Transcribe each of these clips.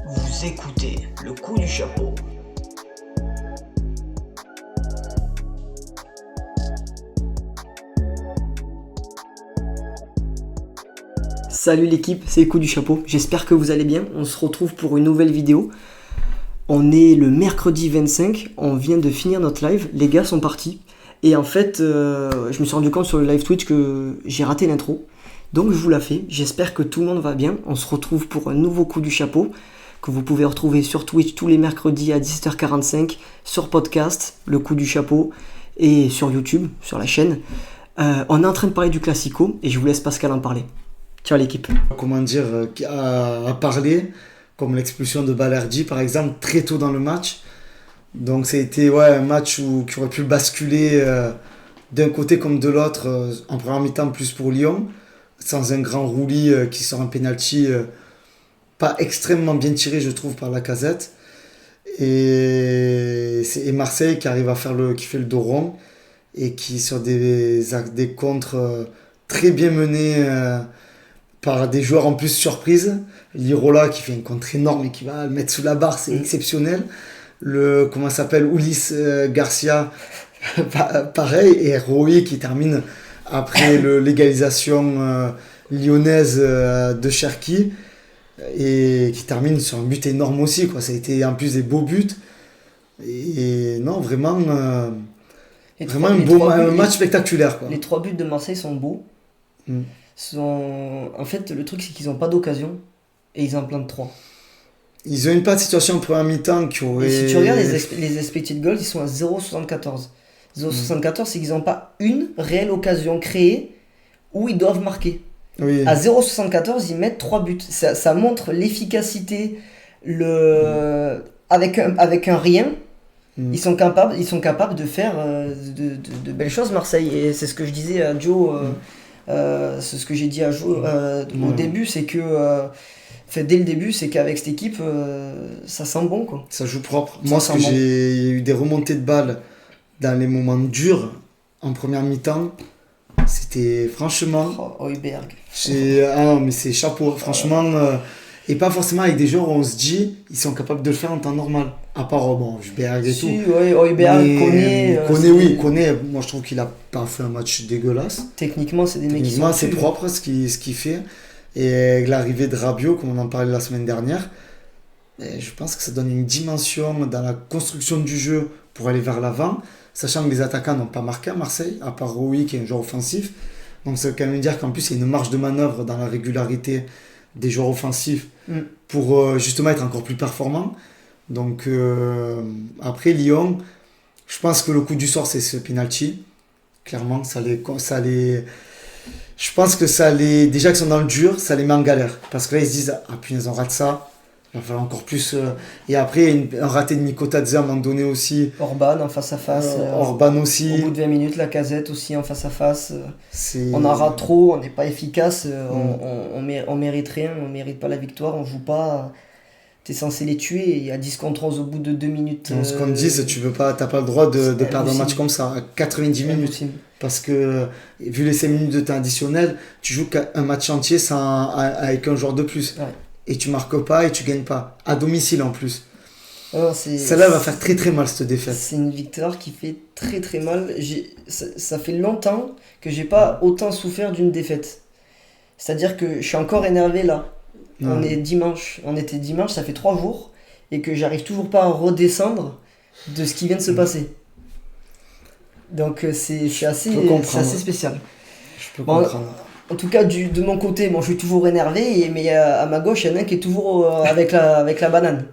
Vous écoutez le coup du chapeau. Salut l'équipe, c'est le coup du chapeau, j'espère que vous allez bien, on se retrouve pour une nouvelle vidéo. On est le mercredi 25, on vient de finir notre live, les gars sont partis. Et en fait, je me suis rendu compte sur le live Twitch que j'ai raté l'intro. Donc je vous la fais, j'espère que tout le monde va bien. On se retrouve pour un nouveau coup du chapeau que vous pouvez retrouver sur Twitch tous les mercredis à 17h45, sur podcast, le coup du chapeau, et sur YouTube, sur la chaîne. On est en train de parler du Classico et je vous laisse Pascal en parler. Ciao l'équipe. Comment dire, à parler, comme l'expulsion de Balerdi par exemple, très tôt dans le match. Donc ça a été un match qui aurait pu basculer d'un côté comme de l'autre, en première mi-temps plus pour Lyon, sans un grand roulis qui sort un penalty pas extrêmement bien tiré je trouve par Lacazette. Et Marseille qui arrive à faire qui fait le dos rond et qui sur des contres très bien menés par des joueurs en plus surprise. Lirola qui fait un contre énorme et qui va le mettre sous la barre, c'est exceptionnel. Ulysse Garcia, pareil, et Roy qui termine après l'égalisation lyonnaise de Cherki et qui termine sur un but énorme aussi, quoi. Ça a été en plus des beaux buts et non, vraiment un match spectaculaire, quoi. Les 3 buts de Marseille sont beaux. En fait, le truc c'est qu'ils n'ont pas d'occasion et ils en plantent 3. Ils ont une pas de situation en première mi-temps qui aurait... Et si tu regardes les expected goals, ils sont à 0,74. 0,74, c'est qu'ils n'ont pas une réelle occasion créée où ils doivent marquer. Oui. À 0,74, ils mettent 3 buts. Ça montre l'efficacité, avec un rien. Ils sont capables de faire de belles choses, Marseille. Et c'est ce que je disais à Joe, c'est ce que j'ai dit à Joe au début, c'est que... dès le début, c'est qu'avec cette équipe, ça sent bon, quoi. Ça joue propre. Moi, j'ai eu des remontées de balles dans les moments durs en première mi-temps. C'était franchement. Højbjerg. Mais c'est chapeau, franchement. Et pas forcément avec des joueurs où on se dit ils sont capables de le faire en temps normal. À part Højbjerg et tout. Oui, Højbjerg, Koné. Moi, je trouve qu'il a pas fait un match dégueulasse. Techniquement, c'est des mecs qui sont. C'est propre ce qu'il fait. Et avec l'arrivée de Rabiot, comme on en parlait la semaine dernière, je pense que ça donne une dimension dans la construction du jeu pour aller vers l'avant, sachant que les attaquants n'ont pas marqué à Marseille, à part Rui qui est un joueur offensif. Donc ça veut quand même dire qu'en plus il y a une marge de manœuvre dans la régularité des joueurs offensifs pour justement être encore plus performants. Donc après Lyon, je pense que le coup du sort c'est ce penalty. Clairement, je pense que déjà qu'ils sont dans le dur, ça les met en galère. Parce que là, ils se disent, ah punaise, on rate ça. Il va falloir encore plus. Et après, un raté de Mikotadze à un moment donné aussi. Orban en face à face. Orban aussi. Au bout de 20 minutes, Lacazette aussi en face à face. On en rate trop, on n'est pas efficace. On mérite rien, on mérite pas la victoire, on joue pas. T'es censé les tuer et à 10 contre 11 au bout de 2 minutes. Ce qu'on dit, c'est que t'as pas le droit de perdre un match comme ça à 90 minutes. Impossible. Parce que, vu les 5 minutes de temps additionnel, tu joues un match entier avec un joueur de plus. Ouais. Et tu marques pas et tu gagnes pas. À domicile en plus. Alors, celle-là va faire très très mal cette défaite. C'est une victoire qui fait très très mal. Ça fait longtemps que j'ai pas autant souffert d'une défaite. C'est-à-dire que je suis encore énervé là. On était dimanche, ça fait 3 jours. Et que j'arrive toujours pas à redescendre de ce qui vient de se passer. Donc c'est assez spécial. Je peux comprendre. En tout cas, de mon côté, je suis toujours énervé, mais à ma gauche, il y en a un qui est toujours avec la banane.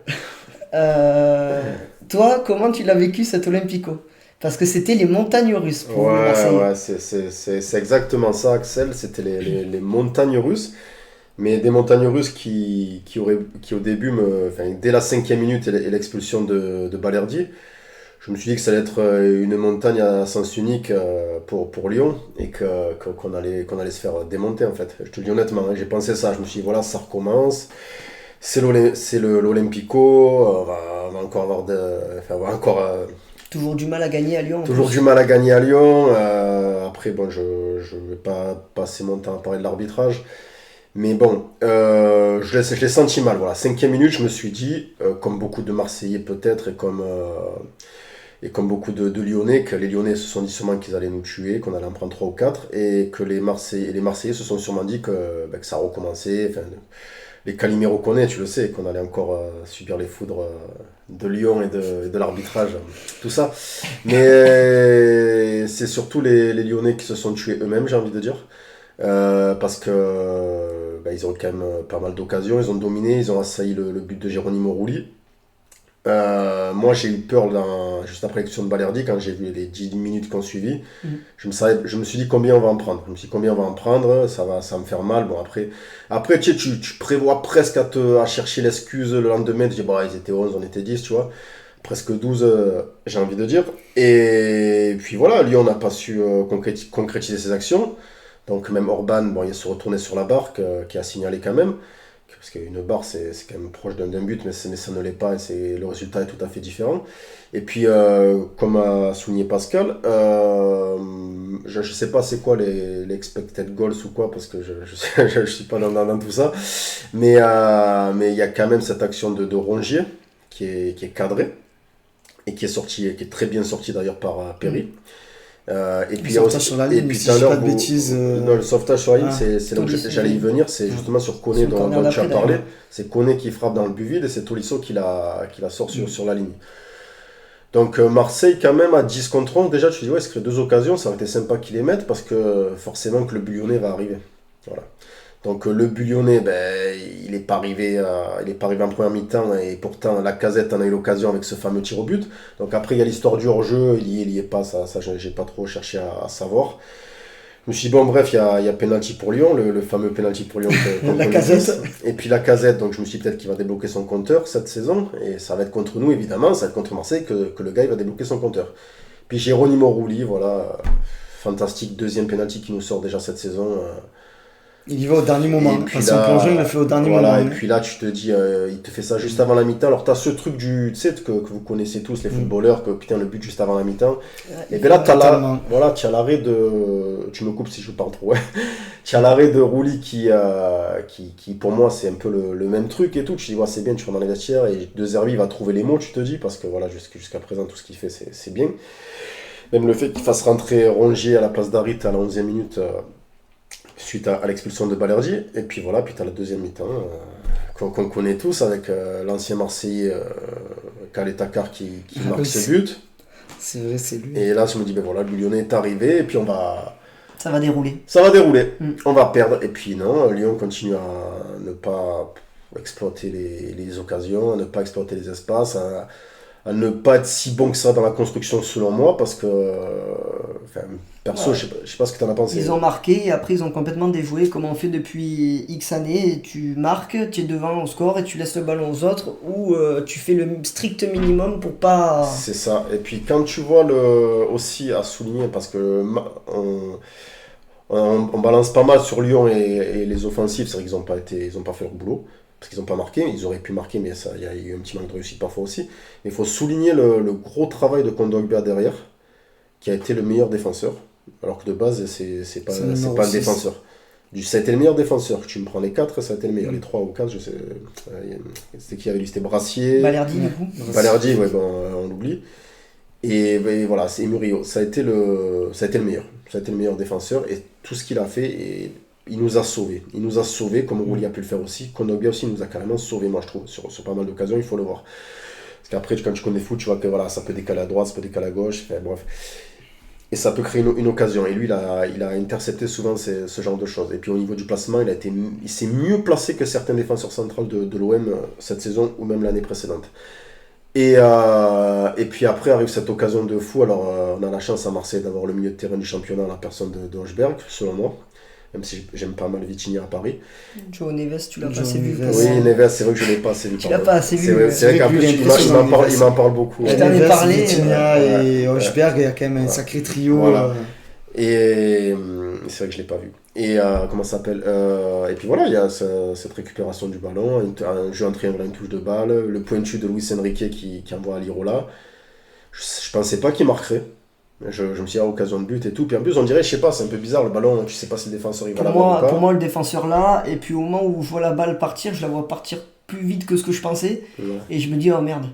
Toi, comment tu l'as vécu cet Olympico ? Parce que c'était les montagnes russes pour Marseille. Ouais, c'est exactement ça, Axel. C'était les montagnes russes. Mais des montagnes russes qui au début, dès la 5e minute et l'expulsion de Balerdi, je me suis dit que ça allait être une montagne à sens unique pour Lyon et qu'on allait se faire démonter en fait. Je te le dis honnêtement, j'ai pensé ça, je me suis dit voilà, ça recommence, c'est l'Olympico, on va encore avoir toujours du mal à gagner à Lyon. Toujours du mal à gagner à Lyon. Après, je ne vais pas passer mon temps à parler de l'arbitrage. Mais bon, je l'ai senti mal. Voilà. 5e minute, je me suis dit, comme beaucoup de Marseillais peut-être, et comme beaucoup de Lyonnais, que les Lyonnais se sont dit sûrement qu'ils allaient nous tuer, qu'on allait en prendre 3 ou 4, et que les Marseillais se sont sûrement dit que ça recommençait. Enfin, les Calimero connaît, tu le sais, qu'on allait encore subir les foudres de Lyon et de l'arbitrage, tout ça. Mais c'est surtout les Lyonnais qui se sont tués eux-mêmes, j'ai envie de dire. Parce que ils ont quand même pas mal d'occasions, ils ont dominé, ils ont assailli le but de Geronimo Rulli. Moi j'ai eu peur juste après l'expulsion de Balerdi quand j'ai vu les 10 minutes qui ont suivi. Je me suis dit combien on va en prendre. Je me suis dit combien on va en prendre, ça va me faire mal. Bon après tu prévois presque à chercher l'excuse le lendemain, tu dis bon ils étaient 11, on était 10, tu vois. Presque 12, j'ai envie de dire. Et puis voilà, Lyon n'a pas su concrétiser ses actions. Donc même Orban, bon, il se retournait sur la barre qui a signalé quand même. Parce qu'une barre, c'est quand même proche d'un but, mais ça ne l'est pas, et le résultat est tout à fait différent. Et puis, comme a souligné Pascal, je ne sais pas c'est quoi les expected goals ou quoi, parce que je ne suis pas dans tout ça. Mais il y a quand même cette action de Rongier qui est cadrée, et qui est très bien sortie d'ailleurs par Perry. Et puis, sauvetage sur la ligne, si je dis pas de bêtises. Non, le sauvetage sur la ligne, c'est là où j'allais y venir, c'est justement sur Koné dont tu as parlé. C'est Koné qui frappe dans le but vide et c'est Tolisso qui la sort sur la ligne. Donc Marseille, quand même, à 10 contre 11, déjà tu te dis, ouais, c'est que 2 occasions, ça aurait été sympa qu'ils les mettent parce que forcément que le but lyonnais va arriver. Voilà. Donc le but lyonnais, il n'est pas arrivé en première mi-temps et pourtant Lacazette en a eu l'occasion avec ce fameux tir au but. Donc après il y a l'histoire du hors-jeu, il y est pas, ça j'ai pas trop cherché à savoir. Je me suis dit bon bref, il y a penalty pour Lyon, le fameux penalty pour Lyon contre Lacazette. Et puis Lacazette, donc je me suis dit peut-être qu'il va débloquer son compteur cette saison, et ça va être contre nous évidemment, ça va être contre Marseille que le gars il va débloquer son compteur. Puis Geronimo Rulli, voilà, fantastique deuxième penalty qui nous sort déjà cette saison. Il y va au dernier moment. Puis son plongeur, il le fait au dernier voilà, moment. Et puis là, tu te dis, il te fait ça juste avant la mi-temps. Alors, tu as ce truc tu sais, que vous connaissez tous, les footballeurs, que putain, le but juste avant la mi-temps. Et bien là, tu as l'arrêt de. Tu me coupes si je parle trop, ouais. Tu as l'arrêt de Rulli qui, pour moi, c'est un peu le même truc et tout. Tu te dis, ouais, c'est bien, tu rentres dans les vestiaires et De Zerbi va trouver les mots, tu te dis, parce que voilà, jusqu'à présent, tout ce qu'il fait, c'est bien. Même le fait qu'il fasse rentrer Rongier à la place d'Harit à la 11e minute. Suite à l'expulsion de Balerdi, et puis voilà, puis tu as la deuxième mi-temps qu'on connaît tous avec l'ancien Marseillais Khaled Takar qui marque ses buts. C'est vrai, c'est lui. Et là, je me dis, ben voilà, le Lyonnais est arrivé, et puis ça va dérouler. Ça va dérouler, on va perdre, et puis non, Lyon continue à ne pas exploiter les occasions, à ne pas exploiter les espaces, à ne pas être si bon que ça dans la construction selon moi, parce que perso, je sais pas ce que tu en as pensé. Ils ont marqué et après ils ont complètement déjoué comme on fait depuis X années. Tu marques, tu es devant au score et tu laisses le ballon aux autres, ou tu fais le strict minimum pour pas... C'est ça, et puis quand tu vois aussi à souligner, parce que on balance pas mal sur Lyon et les offensifs, c'est vrai qu'ils ont pas fait leur boulot. Parce qu'ils n'ont pas marqué, ils auraient pu marquer, mais il y a eu un petit manque de réussite parfois aussi. Mais il faut souligner le gros travail de Kondogbia derrière, qui a été le meilleur défenseur. Alors que de base, c'est pas un défenseur. Ça a été le meilleur défenseur. Tu me prends les 4, ça a été le meilleur. Les 3 ou 4, je sais. C'était qui avait lu? C'était Brassier. Balerdi, du coup. Balerdi, ouais, on l'oublie. Et voilà, c'est Murillo. Ça a été le meilleur. Ça a été le meilleur défenseur. Et tout ce qu'il a fait, il nous a sauvés. Il nous a sauvés, comme Rulli a pu le faire aussi. Kondogbia aussi nous a carrément sauvés, moi je trouve, sur pas mal d'occasions, il faut le voir. Parce qu'après, quand tu connais foot, tu vois que voilà, ça peut décaler à droite, ça peut décaler à gauche, bref. Et ça peut créer une occasion. Et lui, il a intercepté souvent ce genre de choses. Et puis au niveau du placement, il s'est mieux placé que certains défenseurs centrales de l'OM cette saison, ou même l'année précédente. Et puis après arrive cette occasion de fou. Alors on a la chance à Marseille d'avoir le milieu de terrain du championnat, la personne de Hochberg, selon moi. Même si j'aime pas mal Vitinha à Paris. Joe Neves, tu l'as pas assez vu. Oui, Neves, c'est vrai que je l'ai pas assez vu. Tu l'as pas assez vu. C'est vrai qu'en plus, il m'en parle beaucoup. Je t'en ai parlé. Vitinha et Hochberg, il y a quand même un sacré trio. Voilà. Et c'est vrai que je l'ai pas vu. Et comment ça s'appelle et puis voilà, il y a cette récupération du ballon, un jeu en triangle, une touche de balle, le pointu de Luis Enrique qui envoie à Lirola. Je pensais pas qu'il marquerait. Je me suis dit, occasion de but et tout. Puis en plus, on dirait, je sais pas, c'est un peu bizarre le ballon, tu sais pas si le défenseur il va l'avoir ou pas. Pour moi, le défenseur là, et puis au moment où je vois la balle partir, je la vois partir plus vite que ce que je pensais. Ouais. Et je me dis, oh merde.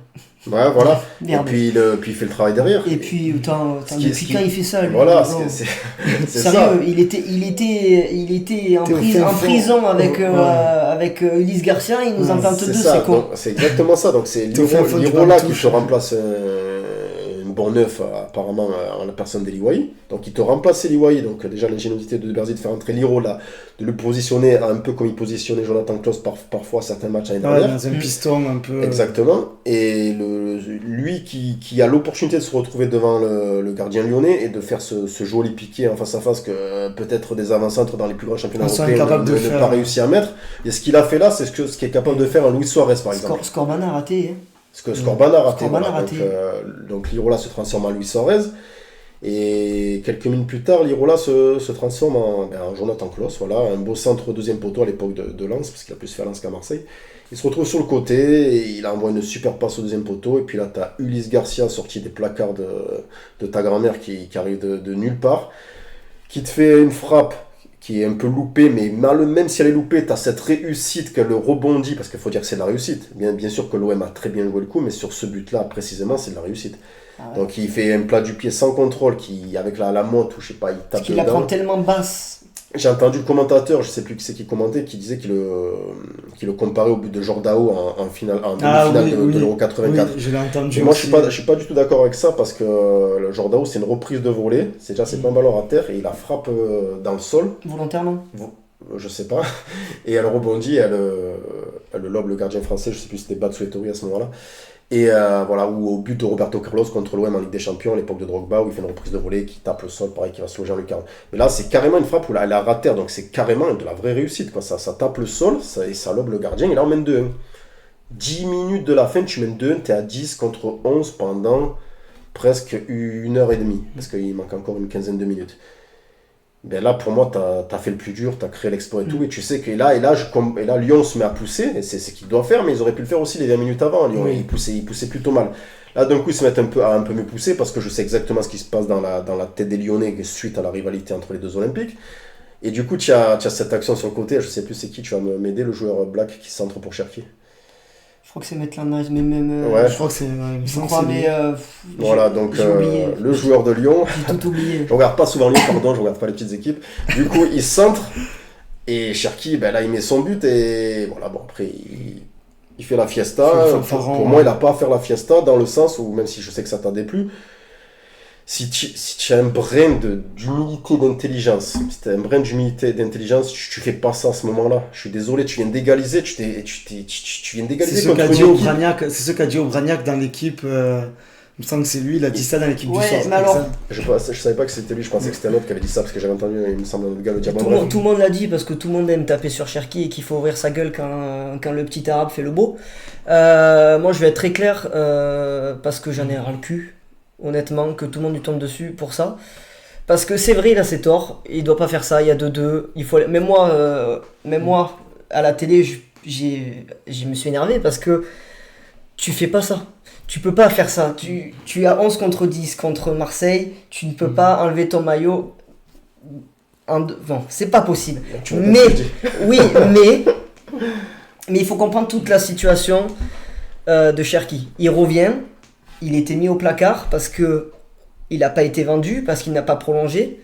Ouais, voilà. Merde. Et puis, puis il fait le travail derrière. Et puis, depuis quand il fait ça, lui, voilà, non. c'est Sérieux, ça. il était en prison avec Ulysse Garcia, il nous en plante deux, c'est con. Donc, c'est exactement ça. Donc c'est Lirola qui te remplace un bon neuf, apparemment, en la personne d'Eliwai. Donc il te remplace Eliwai. Donc déjà l'ingéniosité de Berzi de faire entrer Lirola, de le positionner un peu comme il positionnait Jonathan Klaus parfois certains matchs l'année dernière. Dans un piston un peu. Exactement. Et lui qui a l'opportunité de se retrouver devant le gardien lyonnais et de faire ce joli piqué en face à face que peut-être des avant-centres dans les plus grands championnats européens n'ont pas réussi à mettre. Et ce qu'il a fait là, c'est ce qu'est capable de faire un Luis Suarez par exemple. Scorban a raté. Ce que Scorban a raté. Scorban a raté. Donc Lirola se transforme en Luis Suarez. Et quelques minutes plus tard, Lirola se transforme en Jonathan Klaus. Voilà, un beau centre au deuxième poteau à l'époque de Lens, parce qu'il a plus fait Lens qu'à Marseille. Il se retrouve sur le côté, et il envoie une super passe au deuxième poteau. Et puis là, tu as Ulysse Garcia sorti des placards de ta grand-mère qui arrive de nulle part, qui te fait une frappe qui est un peu loupée, mais même si elle est loupée, tu as cette réussite qu'elle rebondit, parce qu'il faut dire que c'est de la réussite. Bien sûr que l'OM a très bien joué le coup, mais sur ce but-là, précisément, c'est de la réussite. Ah ouais. Donc il fait un plat du pied sans contrôle, avec la monte, ou je sais pas, il tape parce qu'il la prend tellement basse. J'ai entendu le commentateur, je sais plus qui c'est qui commentait, qui disait qu'il le comparait au but de Jordao en demi-finale de l'Euro 84. Oui, je l'ai entendu. Et moi, je suis pas du tout d'accord avec ça, parce que le Jordao, c'est une reprise de volée. C'est pas un ballon à terre, et il la frappe dans le sol. Volontairement je sais pas. Et elle rebondit, elle le lobe le gardien français, je sais plus si c'était Batsuetori à ce moment-là. Et voilà, ou au but de Roberto Carlos contre l'OM en Ligue des Champions, à l'époque de Drogba, où il fait une reprise de volée qui tape le sol, pareil, qui va se loger en lucarne. Mais là, c'est carrément une frappe où elle a raté, donc c'est carrément de la vraie réussite, quoi. Ça tape le sol, et ça lobe le gardien, et là on mène 2-1. 10 minutes de la fin, tu mènes 2-1, t'es à 10 contre 11 pendant presque 1h30, parce qu'il manque encore une quinzaine de minutes. Ben là, pour moi, t'as fait le plus dur, t'as créé l'exploit et tout, et tu sais que là, Lyon se met à pousser, et c'est ce qu'il doit faire, mais ils auraient pu le faire aussi les 20 minutes avant. Lyon, ils poussaient plutôt mal. Là, d'un coup, ils se mettent à un peu mieux pousser, parce que je sais exactement ce qui se passe dans la tête des Lyonnais suite à la rivalité entre les deux Olympiques. Et du coup, tu as cette action sur le côté, je sais plus c'est qui, tu vas m'aider, le joueur black qui centre pour Cherki. Je crois que c'est Maitland-Nice, mais même... Ouais, je crois que c'est... voilà, donc le joueur de Lyon... J'ai tout oublié. Je regarde pas souvent Lyon, pardon, je regarde pas les petites équipes. Du coup, il centre, et Cherki, là, il met son but, et voilà, bon, après, il fait la fiesta. Pour moi, il n'a pas à faire la fiesta, dans le sens où, même si je sais que ça t'a déplu, si tu as un brin d'humilité, d'intelligence, si tu as un brin d'humilité, d'intelligence, tu fais pas ça à ce moment-là. Je suis désolé, tu viens d'égaliser, tu viens d'égaliser contre une équipe. C'est ce qu'a dit Obraniak dans l'équipe, il me semble que c'est lui, il a dit ça dans l'équipe du soir. Mais alors, je savais pas que c'était lui, je pensais que c'était un autre qui avait dit ça, parce que j'avais entendu, il me semble, un autre gars le dire. Tout le monde l'a dit, parce que tout le monde aime taper sur Cherki et qu'il faut ouvrir sa gueule quand le petit arabe fait le beau. Moi, je vais être très clair, parce que j'en ai ras le cul. Honnêtement, que tout le monde lui tombe dessus pour ça, parce que c'est vrai, il a ses torts, il doit pas faire ça, il y a 2-2, même moi à la télé je me suis énervé, parce que tu fais pas ça, tu peux pas faire ça, tu as 11 contre 10 contre Marseille, tu ne peux pas enlever ton maillot bon, c'est pas possible, mais il faut comprendre toute la situation de Cherki. Il revient, il était mis au placard parce que il n'a pas été vendu, parce qu'il n'a pas prolongé.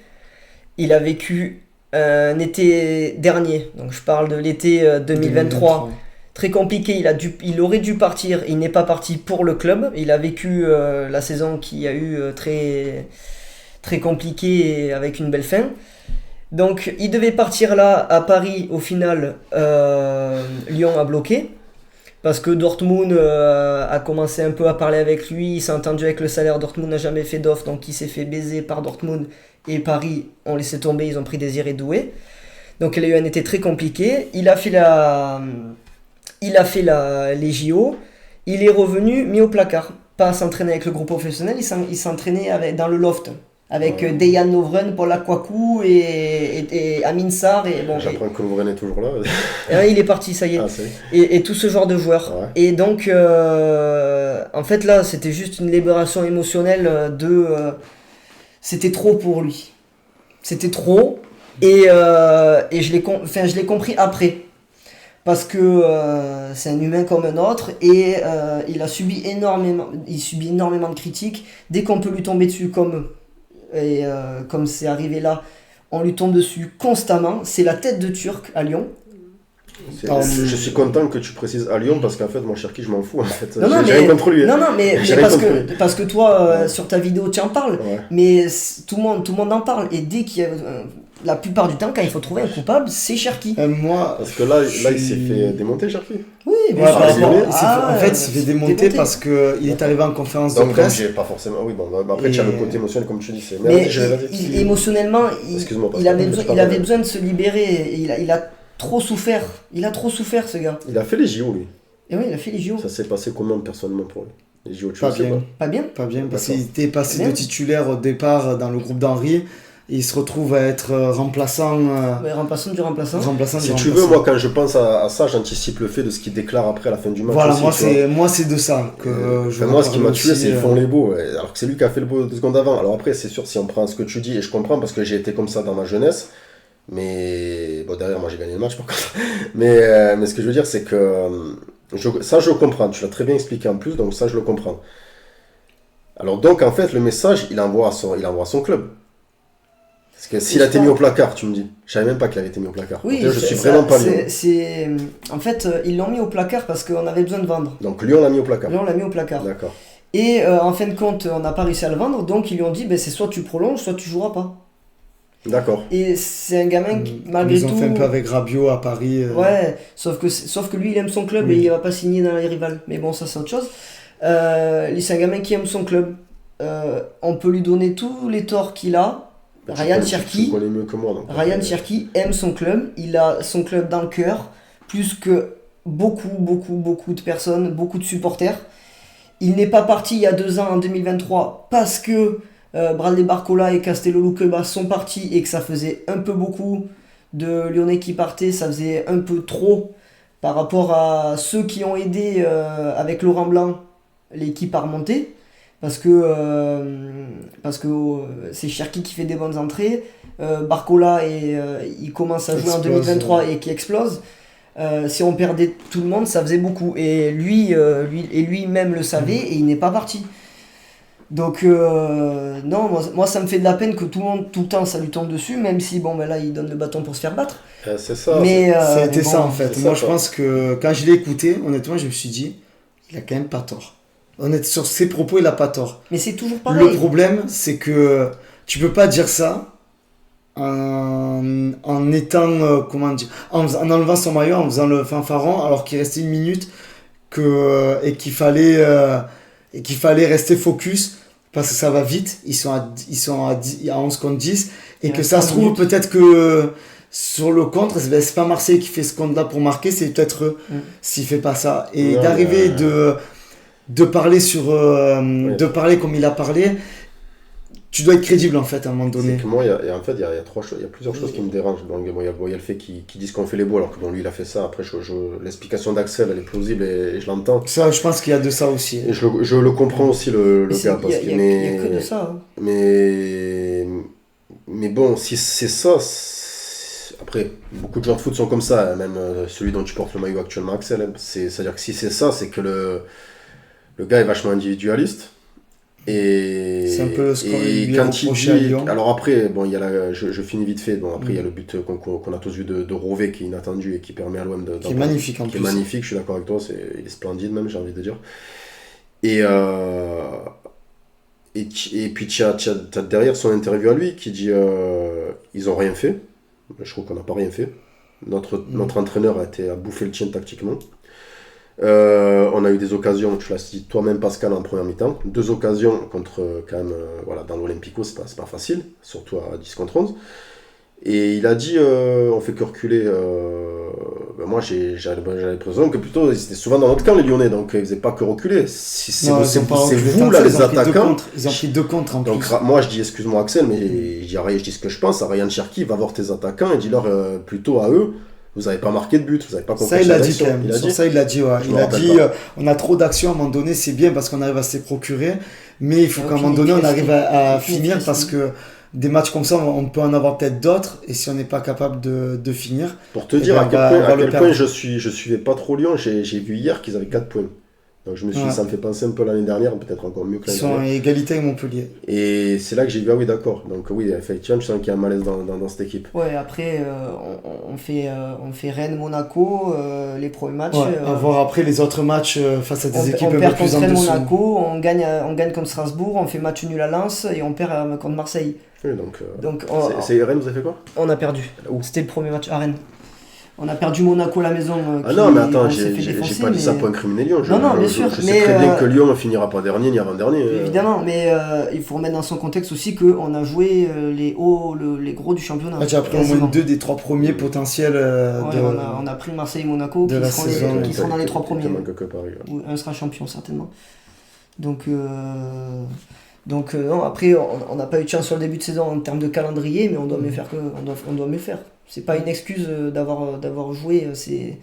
Il a vécu un été dernier, donc je parle de l'été 2023, très compliqué. Il aurait dû partir, il n'est pas parti pour le club. Il a vécu la saison qui a eu très, très compliquée avec une belle fin. Donc il devait partir là à Paris, au final Lyon a bloqué. Parce que Dortmund a commencé un peu à parler avec lui, il s'est entendu avec le salaire, Dortmund n'a jamais fait d'offre, donc il s'est fait baiser par Dortmund, et Paris ont laissé tomber, ils ont pris Désiré Doué. Donc il a eu un été très compliqué, il a fait les JO, il est revenu mis au placard, pas à s'entraîner avec le groupe professionnel, il s'entraînait dans le loft. Avec Dejan Lovren, Paul Akwaku et Amin Sarr. J'apprends que Lovren est toujours là. Et il est parti, ça y est. Et tout ce genre de joueurs. Ouais. Et donc, en fait, là, c'était juste une libération émotionnelle c'était trop pour lui. C'était trop, et je l'ai compris après. Parce que c'est un humain comme un autre, et il subit énormément de critiques. Dès qu'on peut lui tomber dessus, comme c'est arrivé là, on lui tombe dessus constamment. C'est la tête de Turc à Lyon. Je suis content que tu précises à Lyon, parce qu'en fait, moi, Cherki, je m'en fous. En fait. Non, J'ai rien contre lui. Non, mais parce que toi, Ouais. sur ta vidéo, tu en parles. Ouais. Mais tout le monde en parle. Et dès qu'il y a... la plupart du temps, quand il faut trouver un coupable, c'est Cherki. Moi, Parce que là il s'est fait démonter, Cherki. Oui, ouais, bien par sûr. rapport- Ah, en fait, il s'est fait démonter parce qu'il est arrivé en conférence de Donc, presse. j'ai pas forcément. Oui, bon, après, tu as le côté émotionnel, comme tu dis. Mais vas-y. émotionnellement, Excuse-moi, il avait parce que besoin de se libérer. Et il a trop souffert. Il a trop souffert, ce gars. Il a fait les JO, lui. Et oui, il a fait les JO. Ça s'est passé comment personnellement pour lui? Les JO, tu Pas le sais bien. Pas bien. Pas bien, parce D'accord. qu'il était passé Bien. de titulaire au départ dans le groupe d'Henri. Et il se retrouve à être remplaçant. Ouais, remplaçant du remplaçant. Si tu veux, moi, quand je pense à ça, j'anticipe le fait de ce qu'il déclare après à la fin du match. Voilà, aussi, tu vois. moi c'est de ça que je Enfin, moi, ce qui m'a parle tué, aussi, c'est qu'ils font les beaux, alors que c'est lui qui a fait le beau 2 secondes avant. Alors après, c'est sûr, si on prend ce que tu dis, et je comprends parce que j'ai été comme ça dans ma jeunesse, mais bon, derrière, moi j'ai gagné le match par contre. Mais ce que je veux dire, c'est que ça, je comprends. Tu l'as très bien expliqué en plus, donc ça, je le comprends. Alors donc, en fait, le message, il envoie à son club. Parce que s'il a été mis au placard, tu me dis. Je savais même pas qu'il avait été mis au placard. Oui, Donc, je suis vraiment pas Lyon. En fait, ils l'ont mis au placard parce qu'on avait besoin de vendre. Donc Lyon l'a mis au placard. Là, on l'a mis au placard. D'accord. Et en fin de compte, on n'a pas réussi à le vendre, donc ils lui ont dit c'est soit tu prolonges, soit tu joueras pas. D'accord. Et c'est un gamin qui, malgré Ils ont tout. fait un peu avec Rabiot à Paris. Ouais, sauf que lui, il aime son club Oui. et il va pas signer dans les rivales. Mais bon, ça, c'est autre chose. C'est un gamin qui aime son club. On peut lui donner tous les torts qu'il a. Ryan Cherki. Tu connais mieux que moi. Donc, Ryan Cherki aime son club, il a son club dans le cœur, plus que beaucoup de personnes, beaucoup de supporters. Il n'est pas parti il y a 2 ans, en 2023, parce que Bradley Barcola et Castello Luqueba sont partis et que ça faisait un peu beaucoup de Lyonnais qui partaient, ça faisait un peu trop par rapport à ceux qui ont aidé avec Laurent Blanc l'équipe à remonter. Parce que c'est Cherki qui fait des bonnes entrées, Barcola il commence à jouer en 2023 et qui explose. Si on perdait tout le monde, ça faisait beaucoup. Et lui-même le savait et il n'est pas parti. Donc non, moi ça me fait de la peine que tout le monde, tout le temps, ça lui tombe dessus, même si là il donne le bâton pour se faire battre. c'est ça. Mais Ça a été mais ça bon, en fait. c'est Moi ça, je quoi. pense que quand je l'ai écouté, honnêtement, je me suis dit, il a quand même pas tort. Honnêtement, sur ses propos, il a pas tort. Mais c'est toujours pareil. Le problème, c'est que tu peux pas dire ça en étant, comment dire, en enlevant son maillot, en faisant le fanfaron, alors qu'il restait 1 minute et qu'il fallait rester focus parce que ça va vite. Ils sont à 11 contre 10 et Il que reste ça 5 se trouve minutes. peut-être que sur le contre, c'est pas Marseille qui fait ce compte-là pour marquer, c'est peut-être eux s'il fait pas ça. Et Non, d'arriver mais- de parler de parler comme il a parlé, tu dois être crédible en fait à un moment donné. C'est que moi, il y a plusieurs choses qui me dérangent. Donc, il y a le fait qu'ils disent qu'on fait les beaux, alors que lui, il a fait ça. Après, l'explication d'Axel, elle est plausible et je l'entends. Ça, je pense qu'il y a de ça aussi. Et je le comprends aussi, le Mais gars. il n'y a que de ça. Hein. Mais bon, si c'est ça, après, beaucoup de joueurs de foot sont comme ça, hein, même celui dont tu portes le maillot actuellement, Axel. Hein. C'est-à-dire que si c'est ça, c'est que le gars est vachement individualiste. Et C'est un peu ce qu'on et lui a quand il reproché à dit, Lyon. alors après, bon, il y a je finis vite fait. Bon, après, il y a le but qu'on a tous vu de Rové qui est inattendu et qui permet à l'OM Qui est magnifique en qui plus. est magnifique, je suis d'accord avec toi, il est splendide même, j'ai envie de dire. Et puis t'as derrière son interview à lui qui dit ils ont rien fait. Je trouve qu'on n'a pas rien fait. Notre entraîneur a bouffé le tien tactiquement. On a eu des occasions, tu l'as dit toi-même Pascal en première mi-temps, 2 occasions contre quand même dans l'Olympico, c'est pas facile, surtout à 10 contre 11. Et il a dit on fait que reculer. Moi j'avais l'impression que plutôt c'était souvent dans notre camp les Lyonnais, donc ils faisaient pas que reculer. C'est Non, vous, ils ont pas reculé vous tant là que ça, les attaquants. Ils ont pris 2 contre en plus. Donc moi je dis excuse-moi Axel, mais je dis ce que je pense à Ryan Cherki, va voir tes attaquants et dis-leur plutôt à eux, Vous n'avez pas marqué de but, vous n'avez pas compris Ça, il l'a dit l'action. quand même. Il a Sur dit. ça, il l'a dit, ouais. Je Il me a rappelle dit, pas. on a trop d'actions, à un moment donné, c'est bien parce qu'on arrive à se les procurer, mais il faut Ouais, qu'à un puis moment donné, on efficace, arrive à puis finir efficace, parce que des matchs comme ça, on peut en avoir peut-être d'autres, et si on n'est pas capable de finir, Pour te Eh dire ben, à quel on point, va à le quel perdre. point je suivais pas trop Lyon, j'ai vu hier qu'ils avaient 4 points. Donc je me suis dit, Ouais. ça me fait penser un peu l'année dernière, peut-être encore mieux que ils l'année sont dernière. à égalité avec Montpellier. Et c'est là que j'ai vu, ah oui, d'accord. Donc oui, effectivement, je sens qu'il y a un malaise dans cette équipe. Ouais, après, on fait Rennes-Monaco, les premiers matchs. Ouais, à voir après les autres matchs face à des équipes on un perd peu plus contre en dessous. Rennes-Monaco, on gagne contre Strasbourg, on fait match nul à Lens et on perd contre Marseille. Oui, donc, Donc c'est Rennes, vous avez fait quoi? on a perdu. Où? C'était le premier match à Rennes. On a perdu Monaco à la maison. Ah non, mais attends, on s'est fait j'ai défoncer, pas dit ça mais- pour incriminer Lyon. Non, bien sûr, Je sais mais, très bien que Lyon ne finira pas dernier ni avant-dernier. Évidemment, mais il faut remettre dans son contexte aussi qu'on a joué les gros du championnat. J'ai appris au moins Quasiment. 2 des 3 premiers potentiels Ouais, de... on a pris Marseille et Monaco de qui la seront, saison, qui seront dans les 3 premiers. Il manque que Paris. Ouais. Ou un sera champion certainement. Donc non, après on n'a pas eu de chance sur le début de saison en termes de calendrier, mais on doit mieux faire on doit mieux faire. C'est pas une excuse d'avoir joué ces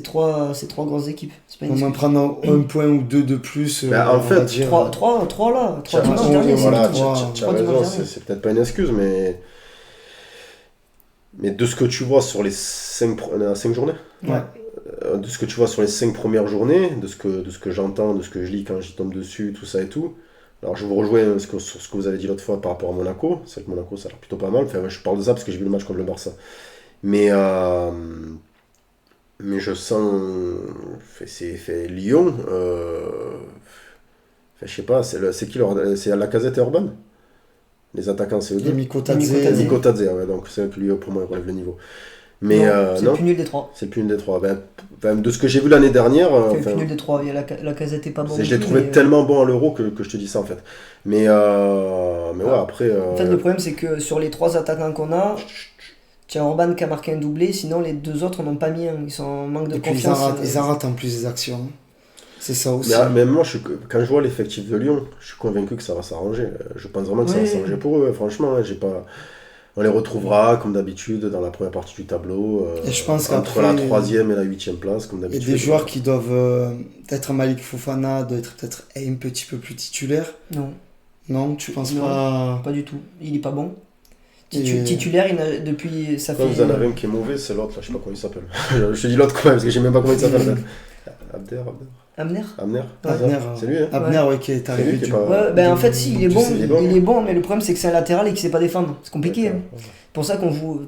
trois grosses équipes. C'est pas une Au moins excuse. prendre un point ou 2 de plus. Bah, en on fait, va dire. 3 là, 3 Tiens, dimanches ouais, derniers, voilà, c'est tout. tu as Trois raison, dimanches derniers. c'est peut-être pas une excuse, mais de ce que tu vois sur les 5 journées, Ouais. de ce que tu vois sur les 5 premières journées, de ce que j'entends, de ce que je lis quand j'y tombe dessus, tout ça et tout. Alors je vous rejoins sur ce que vous avez dit l'autre fois par rapport à Monaco. C'est vrai que Monaco ça a l'air plutôt pas mal. Enfin, je parle de ça parce que j'ai vu le match contre le Barça. Mais je sens. C'est Lyon. Je sais pas, c'est qui c'est Lacazette et Orban. Les attaquants, c'est eux Et deux. Miko Tadze. Tadze. Nico Tadze, ouais, donc c'est vrai que lui, pour moi, il relève le niveau. Mais c'est non, le plus nul des 3. c'est le plus nul des 3. De ce que j'ai vu l'année dernière, C'est le enfin, plus nul des 3. La casette est pas bon. je l'ai trouvé tellement bon à l'Euro que je te dis ça en fait. Mais ouais, après. En fait, le problème, c'est que sur les 3 attaquants qu'on a, tu as Orban qui a marqué un doublé, sinon les 2 autres n'ont pas mis un. Ils sont en manque de Et puis confiance. ils en ratent en plus des actions. C'est ça aussi. Mais moi, quand je vois l'effectif de Lyon, je suis convaincu que ça va s'arranger. Je pense vraiment que ça va Oui. s'arranger pour eux. Franchement, j'ai pas. On les retrouvera comme d'habitude dans la première partie du tableau. Et je pense entre qu'après, la 3e et la 8e place, comme Il y a d'habitude. des joueurs qui doivent peut-être Malik Fofana doit être peut-être un petit peu plus titulaire. Non, Non, tu penses Non. pas? pas du tout. Il est pas bon. Et- Titulaire, depuis. Ça fait. Quand vous en avez un qui est mauvais, c'est l'autre, là, je sais pas comment il s'appelle. Je te dis l'autre quand même, parce que je sais même pas comment il s'appelle. Abder. Abner. Abner. Abner, C'est lui, hein. Abner, ouais, qui est C'est arrivé lui qui du... est pas- Ouais, ben en fait, si, il est Tu bon, sais, il est bon, mais le problème, c'est que c'est un latéral et qu'il sait pas défendre. C'est compliqué. Hein. D'accord.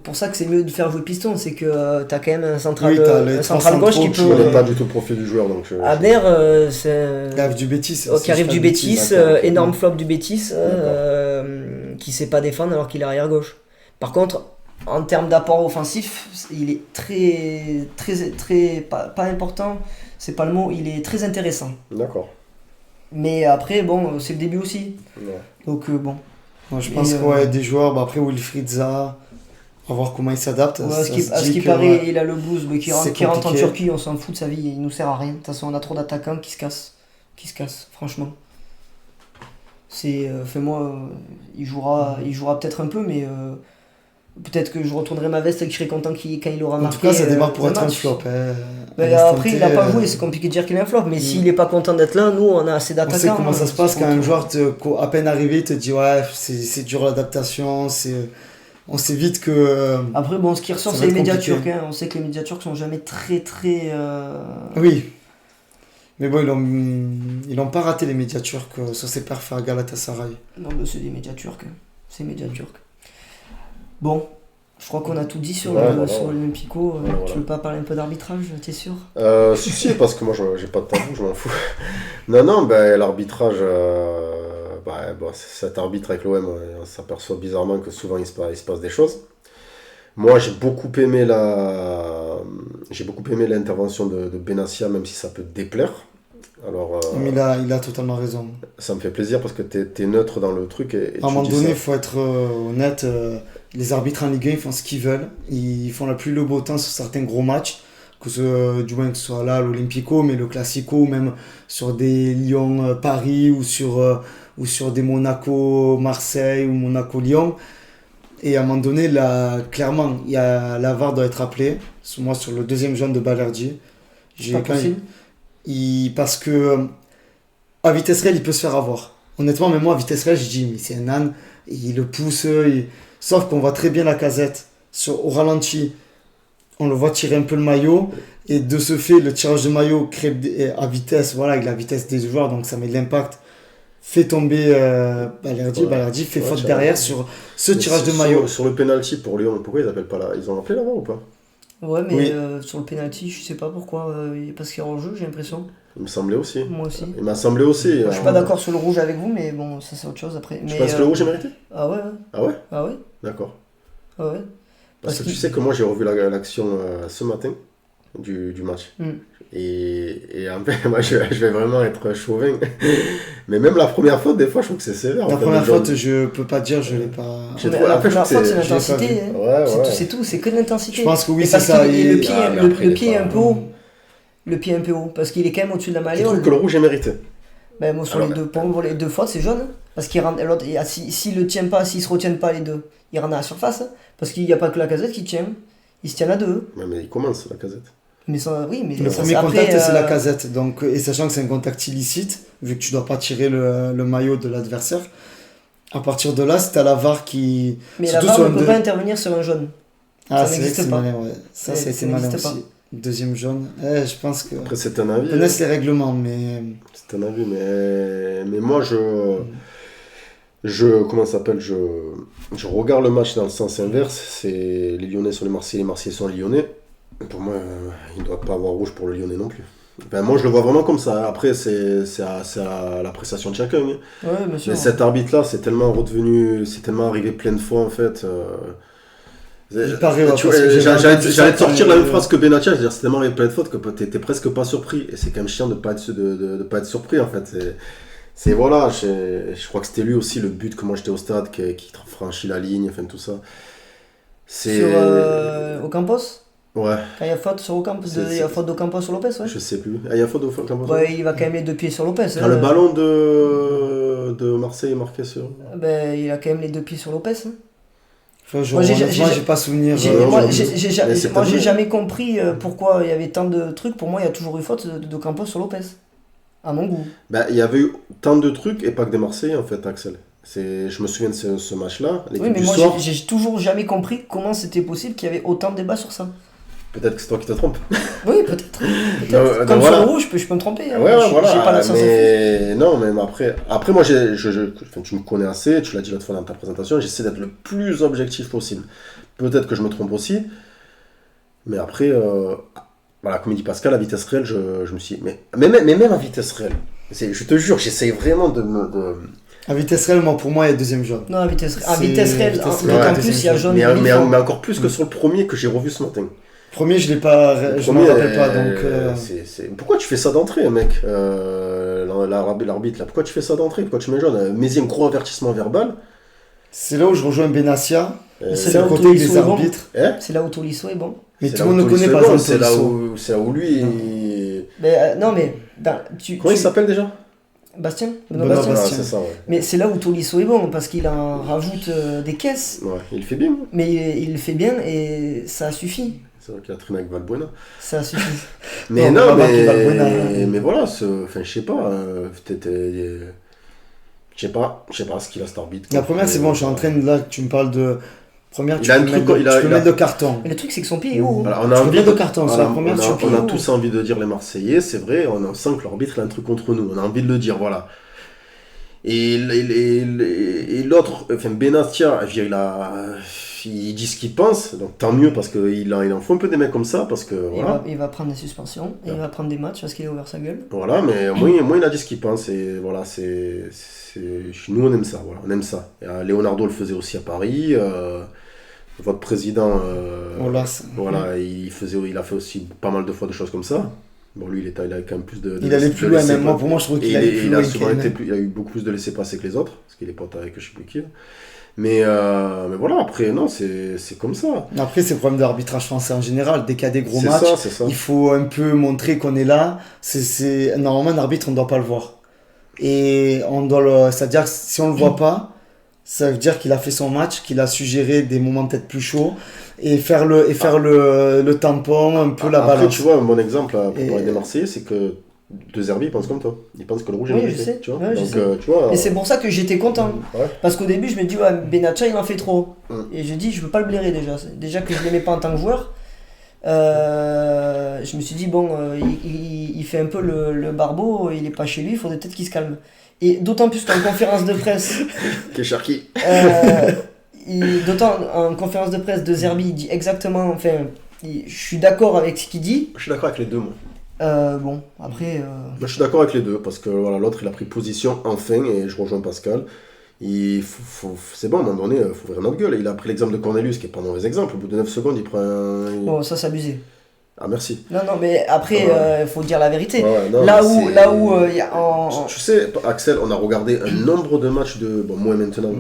Pour ça que c'est mieux de faire jouer piston, c'est que t'as quand même un central, Oui, t'as les un trois central gauche qui centraux peut. qui- Je connais pas du tout le profil du joueur, donc Abner, c'est. Qui arrive du Betis. Qui arrive du Betis, d'accord, ok. énorme flop du Betis, qui sait pas défendre alors qu'il est arrière gauche. Par contre, en termes d'apport offensif, il est très pas important, c'est pas le mot, il est très intéressant. D'accord. Mais après, bon, c'est le début aussi. Ouais. Donc bon. Moi, je pense Et, que ouais, des joueurs, bah, après Wilfried Zaha, on va voir comment il s'adapte. Ouais, Ça à ce qui, se à ce dit qui que, paraît, ouais, il a le blues, mais qui c'est rentre en compliqué. Turquie, on s'en fout de sa vie, il nous sert à rien. De toute façon, on a trop d'attaquants qui se cassent, franchement. Il jouera peut-être un peu, mais peut-être que je retournerai ma veste et que je serai content quand il aura En marqué. tout cas, ça démarre pour un être un match. flop. Hein. Ben, À l'instant après, T, il a pas joué, c'est compliqué de dire qu'il est un flop, mais s'il est pas content d'être là, nous on a assez On d'attaquants. sait comment ça se passe quand un retourne. joueur, à peine arrivé, te dit ouais, c'est dur l'adaptation. On sait vite que. Après, bon, ce qui ressort, Ça c'est va les être médias compliqué. turcs. Hein. On sait que les médias turcs sont jamais très. Oui. Mais bon, ils l'ont pas raté les médias turcs sur ses perfs à Galatasaray. Non, mais c'est des médias turcs. Hein. C'est les médias turcs. Bon, je crois qu'on a tout dit sur Ouais, voilà. sur l'Olympico. Voilà. Tu veux pas parler un peu d'arbitrage, t'es sûr? Si, parce que moi j'ai pas de tabou, je m'en fous. Non, ben, l'arbitrage, cet arbitre avec l'OM, on s'aperçoit bizarrement que souvent il se passe des choses. Moi j'ai beaucoup aimé l'intervention de Benassia, même si ça peut te déplaire. Alors, Mais il a totalement raison. ça me fait plaisir parce que t'es neutre dans le truc et À un moment tu dis donné, ça. il faut être honnête. Les arbitres en Ligue 1, ils font ce qu'ils veulent. Ils font la pluie le beau temps sur certains gros matchs. Du moins que ce soit là, l'Olympico, mais le Classico, ou même sur des Lyon-Paris, ou sur des Monaco-Marseille, ou Monaco-Lyon. Et à un moment donné, là, clairement, la VAR doit être appelée. Moi, sur le deuxième jaune de Balerdi, Pas possible. parce que à vitesse réelle, il peut se faire avoir. Honnêtement, même moi, à vitesse réelle, je dis, mais c'est un âne, il le pousse. Sauf qu'on voit très bien la Casette au ralenti. On le voit tirer un peu le maillot. Et de ce fait, le tirage de maillot crée à vitesse, voilà, avec la vitesse des joueurs, donc ça met de l'impact. Fait tomber Balerdi. Ouais. Balerdi fait Ouais, faute tu derrière as sur ce Mais tirage de sur- maillot. Sur le penalty pour Lyon, pourquoi ils appellent pas là? Ils ont appelé là-bas ou pas? Ouais, mais Oui. sur le penalty, je sais pas pourquoi. Parce qu'il y a hors-jeu, j'ai l'impression. Il me semblait aussi. Moi aussi. Il m'a semblé aussi. Je suis pas d'accord sur le rouge avec vous, mais bon, ça c'est autre chose après. Tu Mais, penses que le rouge est mérité? Ah ouais, ouais. Ah ouais? Ah ouais, D'accord. ah ouais. Parce Parce que qu'il- tu sais que moi j'ai revu l'action ce matin du match. Mm. Et en fait, moi je vais vraiment être chauvin. Mais même la première faute, des fois, je trouve que c'est sévère. en La fait, première de jaune. faute, je peux pas dire, je l'ai pas. J'ai Mais trouvé- la après, je première trouve faute, que c'est je l'ai pas l'intensité. vu. hein. Ouais, C'est ouais. tout, c'est tout, c'est que l'intensité. Je pense que oui, Et c'est parce ça. qu'il- et le pied, Ah, mais le après, il est pied est pas- un peu haut. Le pied un peu haut. Parce qu'il est quand même au-dessus de la Je malléole. trouve que le rouge est mérité. Ben, moi, sur Alors, les deux, pour les deux fautes, c'est jaune. Hein. Parce qu'il rentre, l'autre, s'il le tient pas, s'ils se retiennent pas les deux, il rentre à la surface. Hein. Parce qu'il n'y a pas que la Casette qui tient. Ils se tiennent à deux. Ouais, mais il commence la Casette. Mais ça, oui, mais Le ça, premier c'est contact, après, c'est la Casette. Donc, et sachant que c'est un contact illicite, vu que tu dois pas tirer le maillot de l'adversaire, à partir de là, c'est à la VAR qui. Mais la surtout VAR sur ne un peut deux- pas intervenir sur un jaune. Ah, ça c'est vrai que n'existe c'est pas. malin, ouais. Ça, Ouais, ça a été ça malin n'existe aussi. Deuxième jaune. Je pense que. Après, c'est un avis. Ils connaissent les règlements, mais. C'est un avis, mais moi, comment ça s'appelle, je regarde le match dans le sens inverse. C'est les Lyonnais sont les Marseillais sont les Lyonnais. Pour moi, il ne doit pas avoir rouge pour le Lyonnais non plus. Enfin, moi, je le vois vraiment comme ça. Après, c'est à l'appréciation de chacun. Hein. Ouais, bien sûr. Mais cet arbitre-là, c'est tellement redevenu, c'est tellement arrivé plein de fois en fait. Il paraît, ouais, Tu parce vois, que j'avais J'allais entendu j'allais ça te sortir quand la il- même phrase que Benatia, je veux dire, c'est tellement arrivé plein de fautes que t'es presque pas surpris. Et c'est quand même chiant de pas être, de pas être surpris en fait. Voilà, je crois que c'était lui aussi le but que moi j'étais au stade qui franchit la ligne, enfin tout ça. C'est. Sur Ocampos. Ouais, Quand il y a faute sur Ocampos, C'est- il y a faute d'Ocampos sur Lopez, ouais. je sais plus. Ah, il y a faute au Campos. Ouais, il va quand même les deux pieds sur Lopez. Quand hein. le ballon de Marseille est marqué sur. Ben, il a quand même les deux pieds sur Lopez. Hein. Enfin, Moi, honnêtement, j'ai pas souvenir. Moi, non, j'ai mais c'est pas j'ai vrai. jamais compris pourquoi il y avait tant de trucs. Pour moi, il y a toujours eu faute d'Ocampos sur Lopez. À mon goût. Ben, il y avait eu tant de trucs et pas que des Marseillais en fait, Axel. Je me souviens de ce match-là, l'équipe Oui, mais du moi, soir. j'ai toujours jamais compris comment c'était possible qu'il y avait autant de débats sur ça. Peut-être que c'est toi qui te trompes. Oui, peut-être. Non, Comme voilà. sur le rouge, je peux me tromper. hein. Ouais, J'ai voilà. pas la science infuse. Mais non, même après moi, enfin, tu me connais assez, tu l'as dit l'autre fois dans ta présentation, j'essaie d'être le plus objectif possible. Peut-être que je me trompe aussi, mais après, voilà, comme il dit Pascal, à vitesse réelle, je me suis. Mais même à vitesse réelle, je te jure, j'essaye vraiment de me. À vitesse réelle, moi, pour moi, il y a deuxième jaune. Non, à vitesse réelle. C'est- D'autant ouais, plus, il y a jaune. Mais, mille mais, fois. mais encore plus que sur le premier que j'ai revu ce matin. Premier, je l'ai pas, Le je m'en premier, rappelle pas, donc. Pourquoi tu fais ça d'entrée, mec l'arbitre là, pourquoi tu fais ça d'entrée? Pourquoi tu mets jaune? Mais il y a un gros avertissement verbal. C'est là où je rejoins Benassia. Euh, C'est C'est là le où côté Tolisso des est bon. arbitres. C'est là où Tolisso est bon. Mais c'est tout là le monde où ne connaît Tolisso pas est bon, Jean Tolisso. c'est là où lui. Mais, non, mais. Comment il s'appelle déjà? Bastien Benoît Bastien. Bastien. C'est ça, ouais. Mais c'est là où Tolisso est bon, parce qu'il en rajoute des caisses. Ouais, il fait bien. Mais il le fait bien et ça suffit. C'est vrai qu'il a traîné avec Valbuena. Ça suffit. Mais Non, non, mais pas mal qu'il Valbuena. mais voilà, enfin, je sais pas, peut-être. Je sais pas ce qu'il a cet arbitre. La première, c'est bon, je suis en train de. Là, tu me parles de. Première, Il tu a peux un truc, mettre il a- tu peux il a- mettre de carton. Mais le truc, c'est que son pied est haut. Voilà, Tu peux mettre de carton, c'est la première, on a, sur pied on a haut. tous envie de dire les Marseillais, c'est vrai, on sent que l'arbitre il a un truc contre nous, on a envie de le dire, voilà. Et l'autre, enfin Benastia, je veux dire, il dit ce qu'il pense, donc tant mieux parce qu'il en faut un peu des mecs comme ça, parce que voilà. Il va prendre des suspensions, et il va prendre des matchs parce qu'il a ouvert sa gueule. Voilà, mais moi il a dit ce qu'il pense, et voilà, nous on aime ça, voilà, on aime ça. Et, Leonardo le faisait aussi à Paris, votre président, Olas. voilà, il a fait aussi pas mal de fois de choses comme ça. Bon, lui, il a quand même plus de. Il allait plus loin, même moi, pour moi, je trouve Et qu'il allait plus il loin. a souvent qu'il- il a eu beaucoup plus de laisser passer que les autres, parce qu'il est pote avec je sais plus qui. Mais voilà, après, non, c'est comme ça. Après, c'est le problème de l'arbitrage français en général. Dès qu'il y a des gros C'est matchs, ça, c'est ça. il faut un peu montrer qu'on est là. Normalement, un arbitre, on ne doit pas le voir. Et on doit c'est-à-dire que si on ne le voit pas, Ça veut dire qu'il a fait son match, qu'il a su gérer des moments peut-être plus chauds et faire le tampon, un peu la Après, balance. tu vois, un bon exemple pour Et- parler des Marseillais, c'est que De Zerbi, ils pensent comme toi. Ils pensent que le rouge est Oui, mérité, je sais. tu vois. Ouais, je Donc, sais. tu vois. Et c'est pour ça que j'étais content. Ouais. Parce qu'au début, je me dis, ouais, Benatia, il en fait trop. Ouais. Et je dis, je veux pas le blairer déjà. Déjà que je l'aimais pas en tant que joueur. Je me suis dit, bon, il fait un peu le barbeau, il est pas chez lui, il faudrait peut-être qu'il se calme. Et d'autant plus qu'en conférence de presse, Kesharki. d'autant en conférence de presse de Zerbi, il dit exactement, enfin, je suis d'accord avec ce qu'il dit. Je suis d'accord avec les deux, moi. Bon, après. Moi, je suis d'accord avec les deux, parce que voilà, l'autre, il a pris position enfin, et je rejoins Pascal. C'est bon, à un moment donné, il faut ouvrir notre gueule. Il a pris l'exemple de Cornelius, qui est pas un mauvais exemple. Au bout de 9 secondes, il prend un. Bon, ça, c'est abusé. Ah, merci. Non, non, mais après, Ouais. faut dire la vérité. Ouais, non, là, mais où, c'est- là où, y a Tu sais, Axel, on a regardé un nombre de matchs de. Bon, moi maintenant.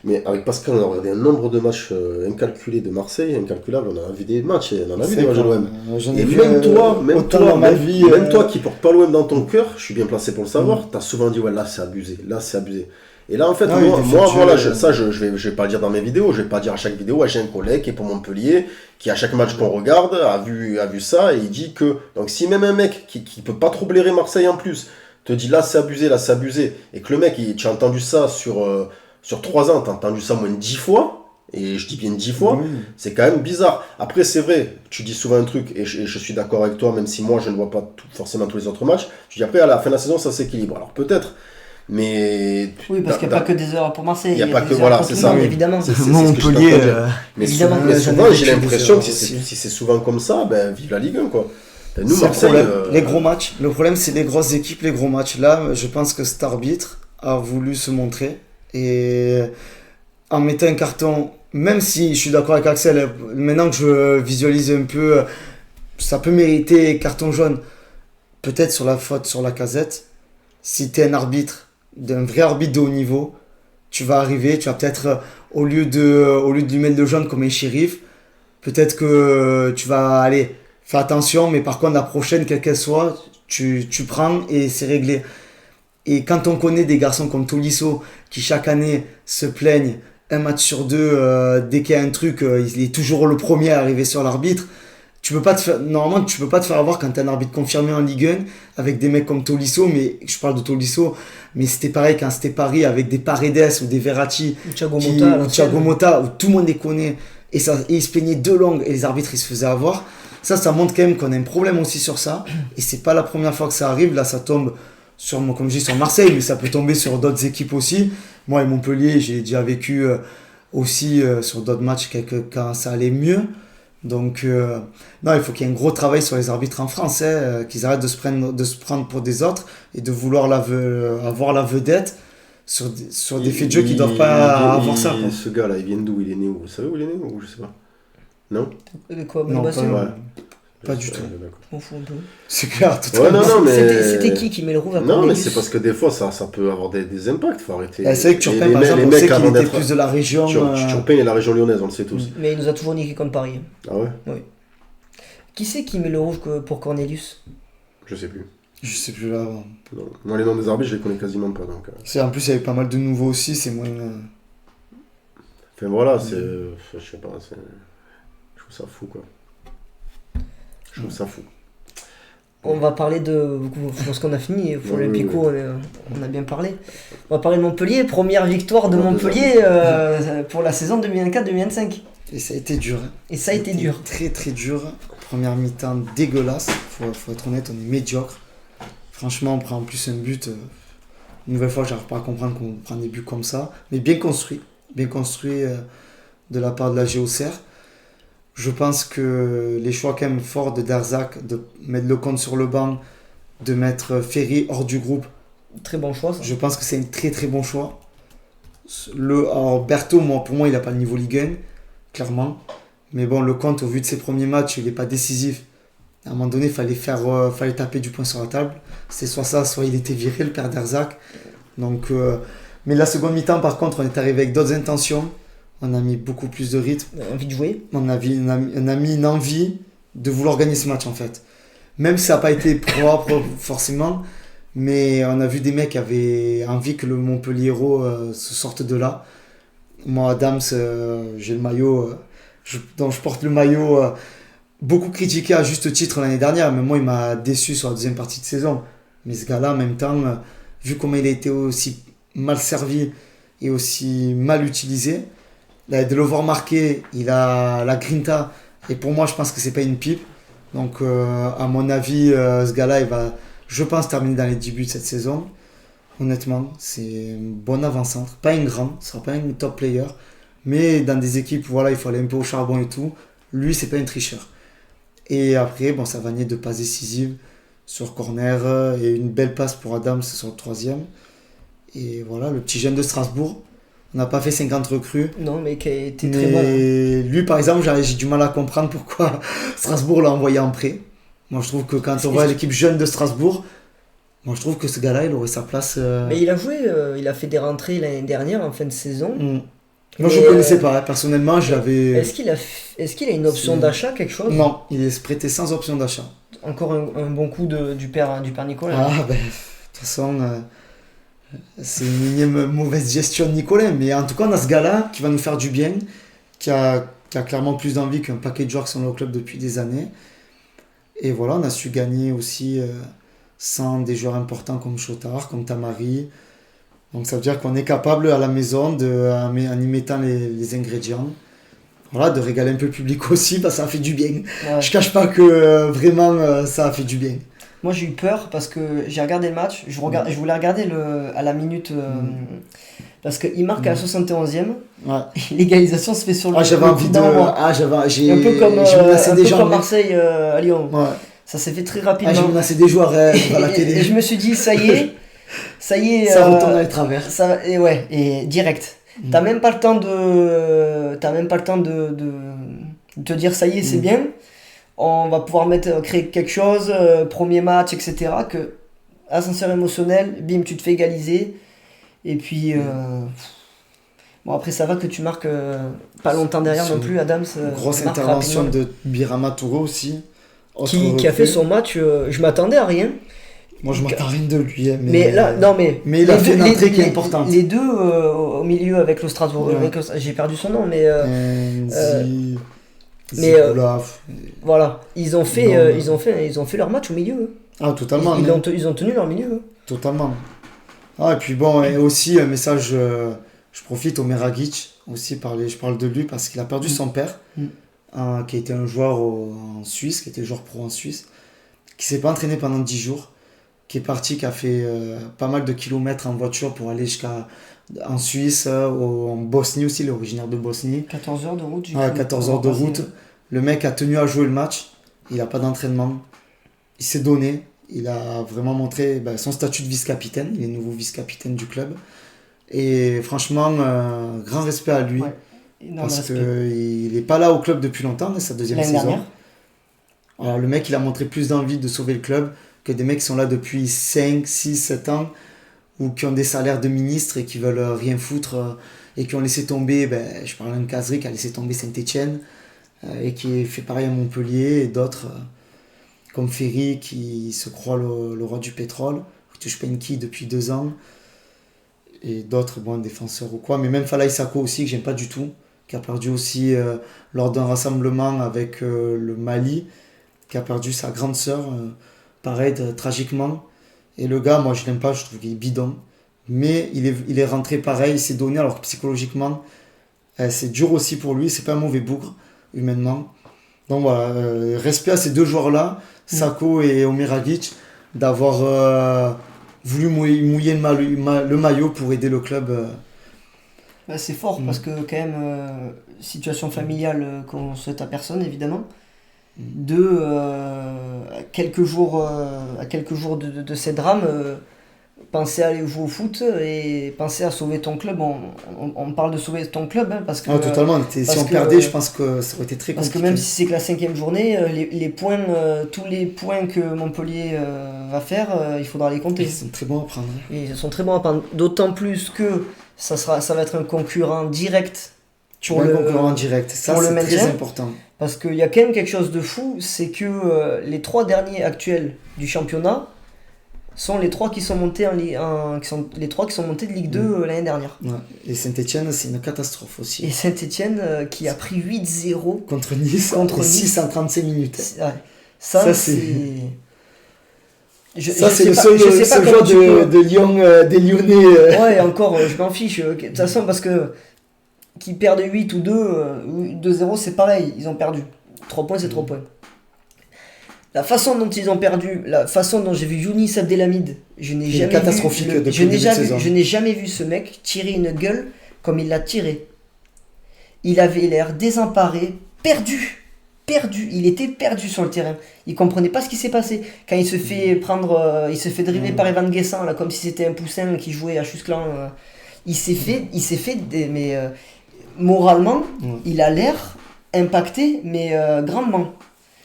Mais avec Pascal, on a regardé un nombre de matchs incalculés de Marseille, incalculable. On a vu des matchs, et on en a vu des matchs de l'OM. J'en Et ai vu même toi, autant dans ma vie. même toi qui portes pas l'OM dans ton cœur, je suis bien placé pour le savoir, t'as souvent dit ouais là c'est abusé, là c'est abusé. Et là en fait, Ah, moi, il est moi là, défectueux. je vais pas le dire dans mes vidéos, je vais pas dire à chaque vidéo, ouais, j'ai un collègue qui est pour Montpellier, qui à chaque match qu'on regarde a vu ça et il dit que, donc si même un mec qui peut pas trop blairer Marseille en plus, te dit là c'est abusé, et que le mec, tu as entendu ça sur 3 ans, t'as entendu ça au moins 10 fois, et je dis bien 10 fois, Oui. c'est quand même bizarre. Après, c'est vrai, tu dis souvent un truc, et je suis d'accord avec toi, même si moi je ne vois pas forcément tous les autres matchs. Tu dis après, à la fin de la saison, ça s'équilibre. Alors peut-être, mais. Oui, parce qu'il n'y a pas que des erreurs pour Marseille. Il y a pas des que- erreurs voilà, pour c'est tout le ça, monde, oui. évidemment. C'est ce que je Montpellier, suis en train de dire. Mais évidemment, souvent, j'en ai souvent, j'ai vécu l'impression des que si erreurs c'est si c'est souvent comme ça, ben vive la Ligue 1, quoi. Nous, C'est le Marseille. problème. Les gros matchs. Le problème, c'est les grosses équipes, les gros matchs. Là, je pense que cet arbitre a voulu se montrer. Et en mettant un carton, même si je suis d'accord avec Axel, maintenant que je visualise un peu, ça peut mériter carton jaune. Peut-être sur la faute sur la Lacazette. Si tu es un arbitre, d'un vrai arbitre de haut niveau, tu vas arriver, tu vas peut-être, au lieu de lui mettre le jaune comme un shérif, peut-être que tu vas aller. Fais attention, mais par contre, la prochaine, quelle qu'elle soit, tu prends et c'est réglé. Et quand on connaît des garçons comme Tolisso, qui chaque année se plaignent un match sur deux, dès qu'il y a un truc, il est toujours le premier à arriver sur l'arbitre. Normalement, tu peux pas te faire avoir quand tu es un arbitre confirmé en Ligue 1 avec des mecs comme Tolisso, mais je parle de Tolisso, mais c'était pareil quand c'était Paris avec des Paredes ou des Verratti, Thiago qui- Motta, ou Thiago Motta, où tout le monde les connaît, et ils se plaignaient de langue et les arbitres ils se faisaient avoir. Ça montre quand même qu'on a un problème aussi sur ça, et c'est pas la première fois que ça arrive. Là, ça tombe comme je dis, sur Marseille, mais ça peut tomber sur d'autres équipes aussi. Moi et Montpellier, j'ai déjà vécu aussi sur d'autres matchs quand ça allait mieux. Donc, non, il faut qu'il y ait un gros travail sur les arbitres en France, qu'ils arrêtent de se prendre pour des autres et de vouloir avoir la vedette sur des faits de jeu qui ne doivent pas avoir ça. Quoi. Ce gars-là, il vient d'où? Il est né où? Vous savez où il est né ou je sais pas? Non? Quoi, Non, Bastien ouais. pas du tout. D'accord. Je m'en fous un peu. C'est clair, Ouais, totalement. non, mais. C'était qui met le rouge à Non, mais Cornelius c'est parce que des fois, ça peut avoir des impacts, faut arrêter. C'est vrai que Turpin, Les par mecs- exemple, les on mecs sait qu'il avant était d'être- plus de la région. Turpin est la région lyonnaise, on le sait tous. Mais il nous a toujours niqué contre Paris. Ah ouais? Qui c'est qui met le rouge pour Cornelius? Je sais plus. Je sais plus là. Non. Moi, les noms des arbitres, je les connais quasiment pas. Donc, En plus, il y avait pas mal de nouveaux aussi, c'est moins. Enfin voilà, c'est. Je sais pas, c'est. Je trouve ça fou, quoi. Je trouve ça fou. On va parler de. Je pense qu'on a fini. Pour Oui, l'Olympico, on a bien parlé. On va parler de Montpellier. Première victoire de Ouais, Montpellier pour la saison 2024-2025. Et ça a été dur. Et ça a été dur. Très très dur. Première mi-temps dégueulasse. Faut être honnête, on est médiocre. Franchement, on prend en plus un but. Une nouvelle fois, j'arrive pas à comprendre qu'on prend des buts comme ça. Mais bien construit. Bien construit de la part de la GOCR. Je pense que les choix quand même forts de Derzac, de mettre Lecomte sur le banc, de mettre Ferry hors du groupe, Très bon choix. Ça. je pense que c'est un très très bon choix. Alors Berthaud, pour moi, il n'a pas le niveau Ligue 1, clairement. Mais bon, Lecomte, au vu de ses premiers matchs, il n'est pas décisif. À un moment donné, il fallait taper du poing sur la table. C'est soit ça, soit il était viré, le père Derzac. Donc, mais la seconde mi-temps, par contre, on est arrivé avec d'autres intentions. On a mis beaucoup plus de rythme. Envie de jouer. On a mis une envie de vouloir gagner ce match en fait. Même si ça n'a pas été propre forcément, Mais on a vu des mecs qui avaient envie que le Montpellier-Hérault se sorte de là. Moi, Adams, j'ai le maillot, donc je porte le maillot beaucoup critiqué à juste titre l'année dernière, mais moi il m'a déçu sur la deuxième partie de saison. Mais ce gars-là, en même temps, vu comment il a été aussi mal servi et aussi mal utilisé, là, de le voir marquer, il a la grinta, et pour moi je pense que c'est pas une pipe. Donc à mon avis, ce gars-là, il va, je pense, terminer dans les 10 buts cette saison. Honnêtement, c'est un bon avant-centre, pas un grand, ce sera pas un top player, mais dans des équipes, voilà, il faut aller un peu au charbon et tout. Lui, c'est pas un tricheur. Et après, bon, ça va naître de passes décisives sur corner et une belle passe pour Adams sur le troisième. Et voilà, le petit jeune de Strasbourg. On n'a pas fait 50 recrues. Non, mais qui a été Mais très bon. lui, par exemple, j'ai du mal à comprendre pourquoi Strasbourg l'a envoyé en prêt. Moi, je trouve que quand on voit l'équipe jeune de Strasbourg, moi, je trouve que ce gars-là, il aurait sa place. Mais il a joué, il a fait des rentrées l'année dernière en fin de saison. Moi, je ne connaissais pas. Personnellement, j'avais. Est-ce qu'il a une option d'achat, quelque chose? Non, il est prêté sans option d'achat. Encore un bon coup du père Nicolas. Ah, ben, de toute façon, c'est une énième mauvaise gestion de Nicolas. Mais en tout cas, on a ce gars-là qui va nous faire du bien, qui a clairement plus d'envie qu'un paquet de joueurs qui sont là au club depuis des années. Et voilà, on a su gagner aussi sans des joueurs importants comme Chotard, comme Tamari. Donc ça veut dire qu'on est capable à la maison, en y mettant les ingrédients, voilà, de régaler un peu le public aussi, parce que ça fait du bien. Ouais. Je cache pas que vraiment ça a fait du bien. Moi j'ai eu peur parce que j'ai regardé le match, je voulais regarder à la minute, parce qu'il marque à la 71e, Ouais. l'égalisation se fait sur le J'avais le envie coup de. d'envoi. J'ai Un peu comme, je menaçais des gens. Marseille à Lyon. Ouais. Ça s'est fait très rapidement. J'ai menacé des joueurs à la télé. Et je me suis dit, ça y est, Ça retourne à les travers. et ouais, et direct. T'as même pas le temps de te dire ça y est, c'est bien. On va pouvoir créer quelque chose, premier match, etc. Que ascenseur émotionnel, bim, tu te fais égaliser. Et puis bon, après ça va que tu marques pas longtemps derrière non plus. Adams Grosse marque intervention rapidement. de Birama Touro aussi. Qui a fait son match. Je m'attendais à rien. Moi, je m'attends rien de lui. Mais là, non, mais il a fait une entrée qui est importante. Les deux au milieu avec le Strasbourg, j'ai perdu son nom, mais voilà, ils ont fait leur match au milieu. Ah, totalement. Ils ont tenu leur milieu. Totalement. Ah, et puis bon, et aussi un message, je profite au Meragic aussi je parle de lui parce qu'il a perdu son père, qui a été un joueur en Suisse, qui était joueur pro en Suisse, qui s'est pas entraîné pendant 10 jours. Qui est parti, qui a fait pas mal de kilomètres en voiture pour aller en Suisse, en Bosnie aussi, il est originaire de Bosnie. 14 heures de route. 14 heures de route. Le mec a tenu à jouer le match, il n'a pas d'entraînement, il s'est donné, il a vraiment montré son statut de vice-capitaine, il est nouveau vice-capitaine du club. Et franchement, grand respect à lui, parce qu'il n'est pas là au club depuis longtemps, c'est sa deuxième saison. Alors, le mec, il a montré plus d'envie de sauver le club que des mecs qui sont là depuis 5, 6, 7 ans ou qui ont des salaires de ministres et qui veulent rien foutre et qui ont laissé tomber, je parle d'un Kazri qui a laissé tomber Saint-Etienne et qui fait pareil à Montpellier, et d'autres comme Ferry qui se croit le roi du pétrole, qui touche pas une quille depuis 2 ans, et d'autres, défenseurs ou quoi, mais même Falaï Sako aussi, que j'aime pas du tout, qui a perdu aussi lors d'un rassemblement avec le Mali, qui a perdu sa grande sœur, pareil, tragiquement. Et le gars, moi je l'aime pas, je trouve qu'il est bidon. Mais il est rentré pareil, il s'est donné, alors que psychologiquement, c'est dur aussi pour lui, c'est pas un mauvais bougre, humainement. Donc voilà, respect à ces deux joueurs-là, Sako et Omeragic, d'avoir voulu mouiller le maillot pour aider le club. C'est fort, parce que quand même, situation familiale qu'on souhaite à personne, évidemment. À quelques jours de ces drames, penser à aller jouer au foot et penser à sauver ton club. On parle de sauver ton club, parce que totalement, si on perdait, je pense que ça aurait été très compliqué. Parce que même si c'est que la 5e journée, les points, tous les points que Montpellier va faire, il faudra les compter. Ils sont très bons à prendre. Ils sont très bons à prendre, d'autant plus que ça va être un concurrent direct. Concurrent direct, ça c'est très important. Parce qu'il y a quand même quelque chose de fou, c'est que les 3 derniers actuels du championnat sont les 3 qui sont montés les 3 qui sont montés de Ligue 2 l'année dernière. Ouais. Et Saint-Etienne, c'est une catastrophe aussi. Et Saint-Etienne qui a pris 8-0 Contre Nice, contre en Nice. 635 minutes. Ouais. Ça, c'est... Je Ça, c'est sais le pas- seul je sais pas joueur comment tu peux- de Lyon, des Lyonnais. Ouais, encore, je m'en fiche. De toute façon, parce que qu'ils perdent 8 ou 2-0, c'est pareil. Ils ont perdu. 3 points, c'est 3 points. La façon dont ils ont perdu, la façon dont j'ai vu Younis Abdelhamid, je n'ai C'est jamais catastrophique vu, depuis le début de saison. je n'ai jamais vu ce mec tirer une gueule comme il l'a tiré. Il avait l'air désemparé, perdu. Il était perdu sur le terrain. Il comprenait pas ce qui s'est passé. Quand il se fait prendre, il se fait dribbler par Evan Guessant, là, comme si c'était un poussin qui jouait à Chusclan. Il s'est fait, moralement, il a l'air impacté, mais grandement.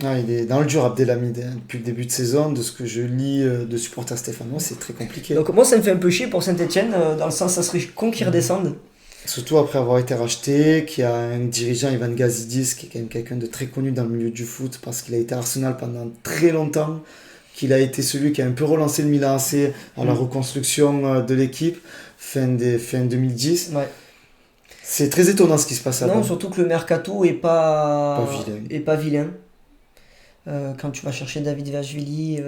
Ah, il est dans le dur, Abdelhamid, hein. Depuis le début de saison, de ce que je lis de supporters stéphanois, c'est très compliqué. Donc moi, ça me fait un peu chier pour Saint-Etienne, dans le sens, ça serait con qu'ils redescendent. Surtout après avoir été racheté, qu'il y a un dirigeant, Ivan Gazidis, qui est quand même quelqu'un de très connu dans le milieu du foot, parce qu'il a été à Arsenal pendant très longtemps, qu'il a été celui qui a un peu relancé le Milan AC à la reconstruction de l'équipe, fin 2010. Ouais. C'est très étonnant ce qui se passe là-bas. Non, surtout que le mercato est pas vilain. Quand tu vas chercher David Vachvili,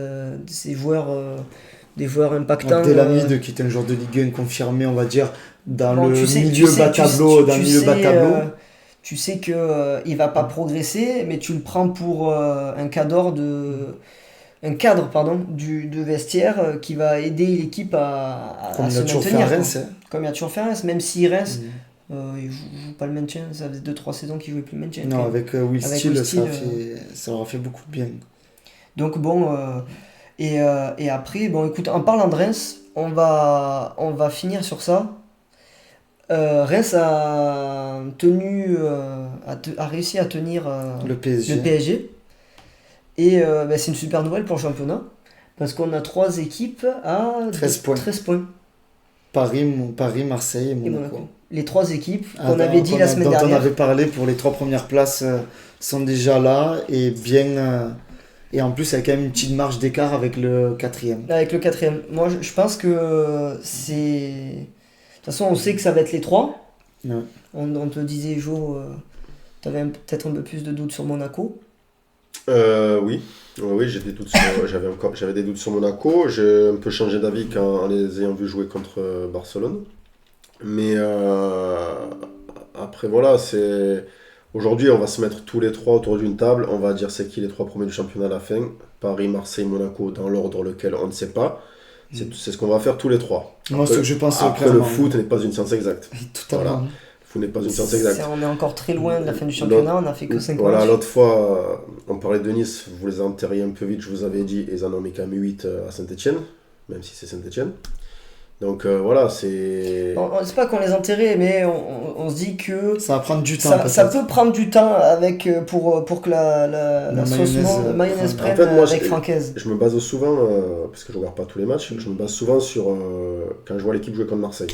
des joueurs impactants. Abdelhamid, qui est un joueur de Ligue 1 confirmé, on va dire, dans Bon, le tu sais- milieu tu sais- bas tu- tableau. tu- Dans tu le milieu sais, bas tableau. Tu sais que il va pas progresser, mais tu le prends pour un cadre de vestiaire qui va aider l'équipe à Comme il se a toujours fait à maintenir, Reims. quoi. Hein. Comme il a toujours fait à Reims, même si Reims il joue pas le maintien, ça faisait 2-3 saisons qu'il jouait plus le maintien. Non, quand même. avec Will Avec Steele, Will Steele, ça leur a fait beaucoup de bien. Donc bon, et après, bon écoute, en parlant de Reims, on va finir sur ça. Reims a réussi à tenir Le PSG. le PSG. Et c'est une super nouvelle pour le championnat. Parce qu'on a 3 équipes à 13 points. 13 points. Paris, Marseille et Et Monaco. Monaco. Les 3 équipes Ah, qu'on avait dit la semaine dont on dernière. avait parlé pour les 3 premières places sont déjà là et bien. Et en plus, il y a quand même une petite marge d'écart avec le 4e. Avec le 4e. Moi, je pense que c'est. De toute façon, on sait que ça va être les 3. Ouais. On te disait, Jo, t'avais peut-être un peu plus de doutes sur Monaco. Oui, j'ai des doutes j'avais des doutes sur Monaco. J'ai un peu changé d'avis en les ayant vus jouer contre Barcelone. Mais après, voilà, aujourd'hui, on va se mettre tous les 3 autour d'une table. On va dire c'est qui les 3 premiers du championnat à la fin. Paris, Marseille, Monaco, dans l'ordre lequel on ne sait pas. C'est ce qu'on va faire tous les 3. Moi, ce que je pense Après, clairement. le foot n'est pas une science exacte. Totalement. Voilà. Le foot n'est pas une science exacte. On est encore très loin de la fin du championnat, on n'a fait que 5 Voilà, matchs. l'autre fois, on parlait de Nice, vous les enterriez un peu vite, je vous avais dit, et ils en ont mis quand même 8 à Saint-Etienne, même si c'est Saint-Etienne. Donc voilà, c'est... C'est pas qu'on les enterrait, mais on se dit que Ça va prendre du temps. ça peut prendre du temps avec, pour que la sauce mayonnaise prenne En fait, moi, avec Francaise. Je me base souvent, parce que je regarde pas tous les matchs, je me base souvent sur quand je vois l'équipe jouer contre Marseille.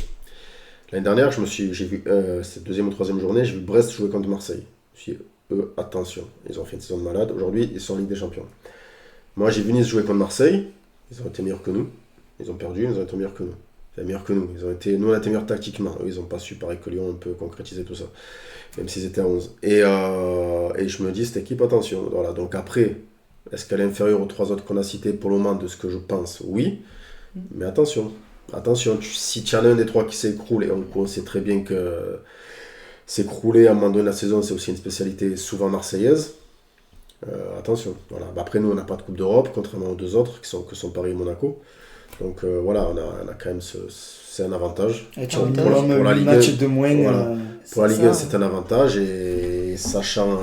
L'année dernière, j'ai vu, cette 2e ou 3e journée, j'ai vu Brest jouer contre Marseille. Je me suis dit, eux, attention, ils ont fait une saison de malade. Aujourd'hui, ils sont en Ligue des Champions. Moi, j'ai vu Nice jouer contre Marseille. Ils ont été meilleurs que nous. Ils ont perdu, ils ont été meilleurs que nous. Enfin, meilleurs que nous. Nous, on a été meilleurs tactiquement. Eux, ils n'ont pas su, pareil que Lyon, un peu concrétiser tout ça. Même s'ils étaient à 11. Et je me dis, cette équipe, attention. Voilà. Donc après, est-ce qu'elle est inférieure aux 3 autres qu'on a cités pour le moment de ce que je pense? Oui. Mais attention. Attention, si tu en as un des 3 qui s'écroule, et on sait très bien que s'écrouler à un moment donné de la saison, c'est aussi une spécialité souvent marseillaise. Attention. Voilà. Après, nous, on n'a pas de Coupe d'Europe, contrairement aux 2 autres, que sont Paris et Monaco. Donc voilà, on a quand même c'est un avantage. Et tu Pour as la un match de moins. Voilà. Pour la Ligue 1, ça. c'est un avantage. Et sachant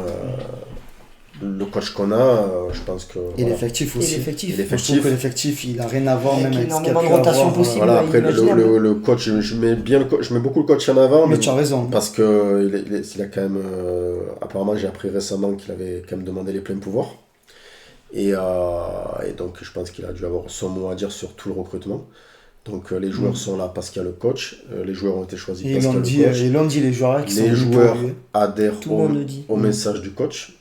le coach qu'on a, je pense que... Et voilà. l'effectif aussi. Et l'effectif. Et Je trouve que l'effectif, il n'a rien à voir Avec même avec ce qu'il y a énormément pu de rotation avoir, possible. Voilà, après, imaginable. le coach, je mets beaucoup le coach en avant. Mais tu as raison. Parce que il a quand même... apparemment, j'ai appris récemment qu'il avait quand même demandé les pleins pouvoirs. Et donc, je pense qu'il a dû avoir son mot à dire sur tout le recrutement. Donc, les joueurs sont là parce qu'il y a le coach. Les joueurs ont été choisis Et parce qu'il y a le coach. ils l'ont dit, les joueurs qui sont Les venus joueurs pour lui. adhèrent Tout le monde le dit. au message du coach.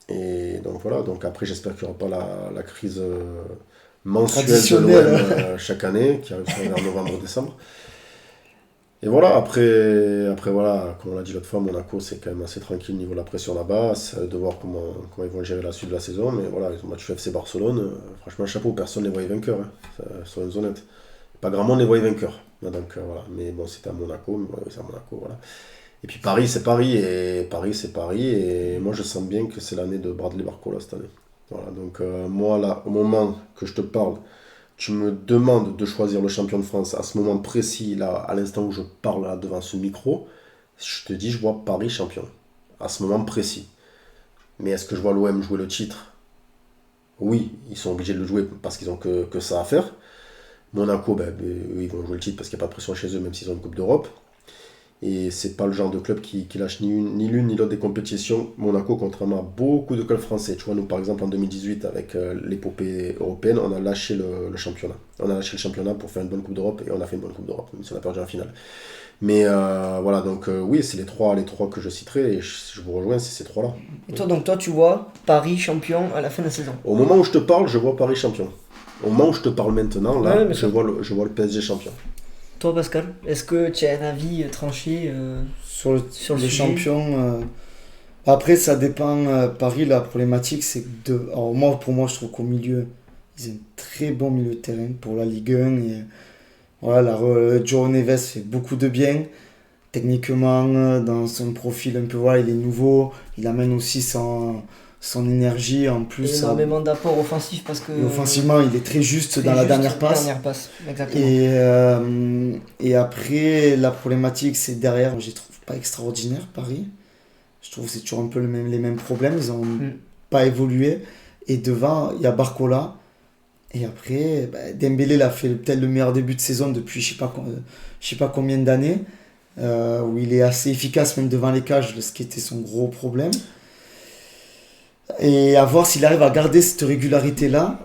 Et donc, voilà. Donc, après, j'espère qu'il n'y aura pas la crise mensuel de Traditionnel. l'OM chaque année, qui arrive souvent vers novembre-décembre. Et voilà, après voilà, comme on l'a dit l'autre fois, Monaco c'est quand même assez tranquille au niveau de la pression là-bas, c'est de voir comment ils vont gérer la suite de la saison, mais voilà, ils ont battu FC Barcelone, franchement chapeau, personne ne les voyait vainqueurs, hein, soyons honnêtes. Pas grand monde les voyait vainqueurs, donc voilà, mais bon c'était à Monaco, mais voilà, c'est à Monaco, voilà. Et puis Paris c'est Paris, et moi je sens bien que c'est l'année de Bradley Barcola cette année. Voilà, donc moi là, au moment que je te parle, tu me demandes de choisir le champion de France à ce moment précis, là, à l'instant où je parle là, devant ce micro, je te dis, je vois Paris champion, à ce moment précis. Mais est-ce que je vois l'OM jouer le titre ? Oui, ils sont obligés de le jouer parce qu'ils ont que ça à faire. Monaco, eux, ils vont jouer le titre parce qu'il n'y a pas de pression chez eux, même s'ils ont une Coupe d'Europe. Et c'est pas le genre de club qui lâche ni l'une ni l'autre des compétitions. Monaco, contrairement à beaucoup de clubs français, tu vois, nous par exemple en 2018 avec l'épopée européenne, on a lâché le championnat. On a lâché le championnat pour faire une bonne Coupe d'Europe et on a fait une bonne Coupe d'Europe, même si on a perdu en finale. Mais voilà, donc oui, c'est les trois que je citerai et je vous rejoins, c'est ces trois-là. Et toi, tu vois Paris champion à la fin de la saison. Au moment où je te parle, je vois Paris champion. Au moment où je te parle maintenant, là, Ouais, je vois le PSG champion. Toi, Pascal, est-ce que tu as un avis tranché Sur le sujet. champion. Après, ça dépend. Paris, la problématique, c'est que alors pour moi, je trouve qu'au milieu, ils ont un très bon milieu de terrain pour la Ligue 1. Et, voilà, João Neves fait beaucoup de bien. Techniquement, dans son profil un peu, voilà, il est nouveau. Il amène aussi son énergie en plus. Énormément d'apports offensifs parce que. Et offensivement, il est très juste dans la dernière passe. Exactement. Et après, la problématique, c'est derrière, je les trouve pas extraordinaires, Paris. Je trouve que c'est toujours un peu les mêmes problèmes. Ils n'ont pas évolué. Et devant, il y a Barcola. Et après, Dembélé, il a fait peut-être le meilleur début de saison depuis je sais pas combien d'années. Où il est assez efficace même devant les cages, ce qui était son gros problème. Et à voir s'il arrive à garder cette régularité-là.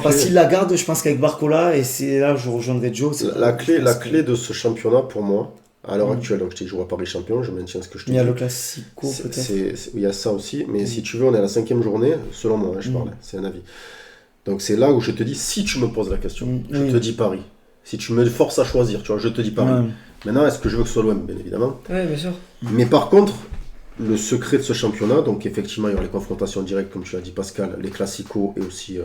Parce qu'il la garde, je pense qu'avec Barcola, et c'est là où je rejoindrai Joe. La clé de ce championnat pour moi, à l'heure actuelle, donc je dis je vois Paris champion, je maintiens ce que je te dis. Il y a le Classico peut-être. Il y a ça aussi, mais si tu veux, on est à la 5e journée, selon moi, je parlais, c'est un avis. Donc c'est là où je te dis, si tu me poses la question, je te dis Paris. Si tu me forces à choisir, tu vois, je te dis Paris. Maintenant, est-ce que je veux que ce soit l'OM ? Bien évidemment. Oui, bien sûr. Mais par contre, le secret de ce championnat, donc effectivement, il y aura les confrontations directes, comme tu l'as dit Pascal, les classicos et aussi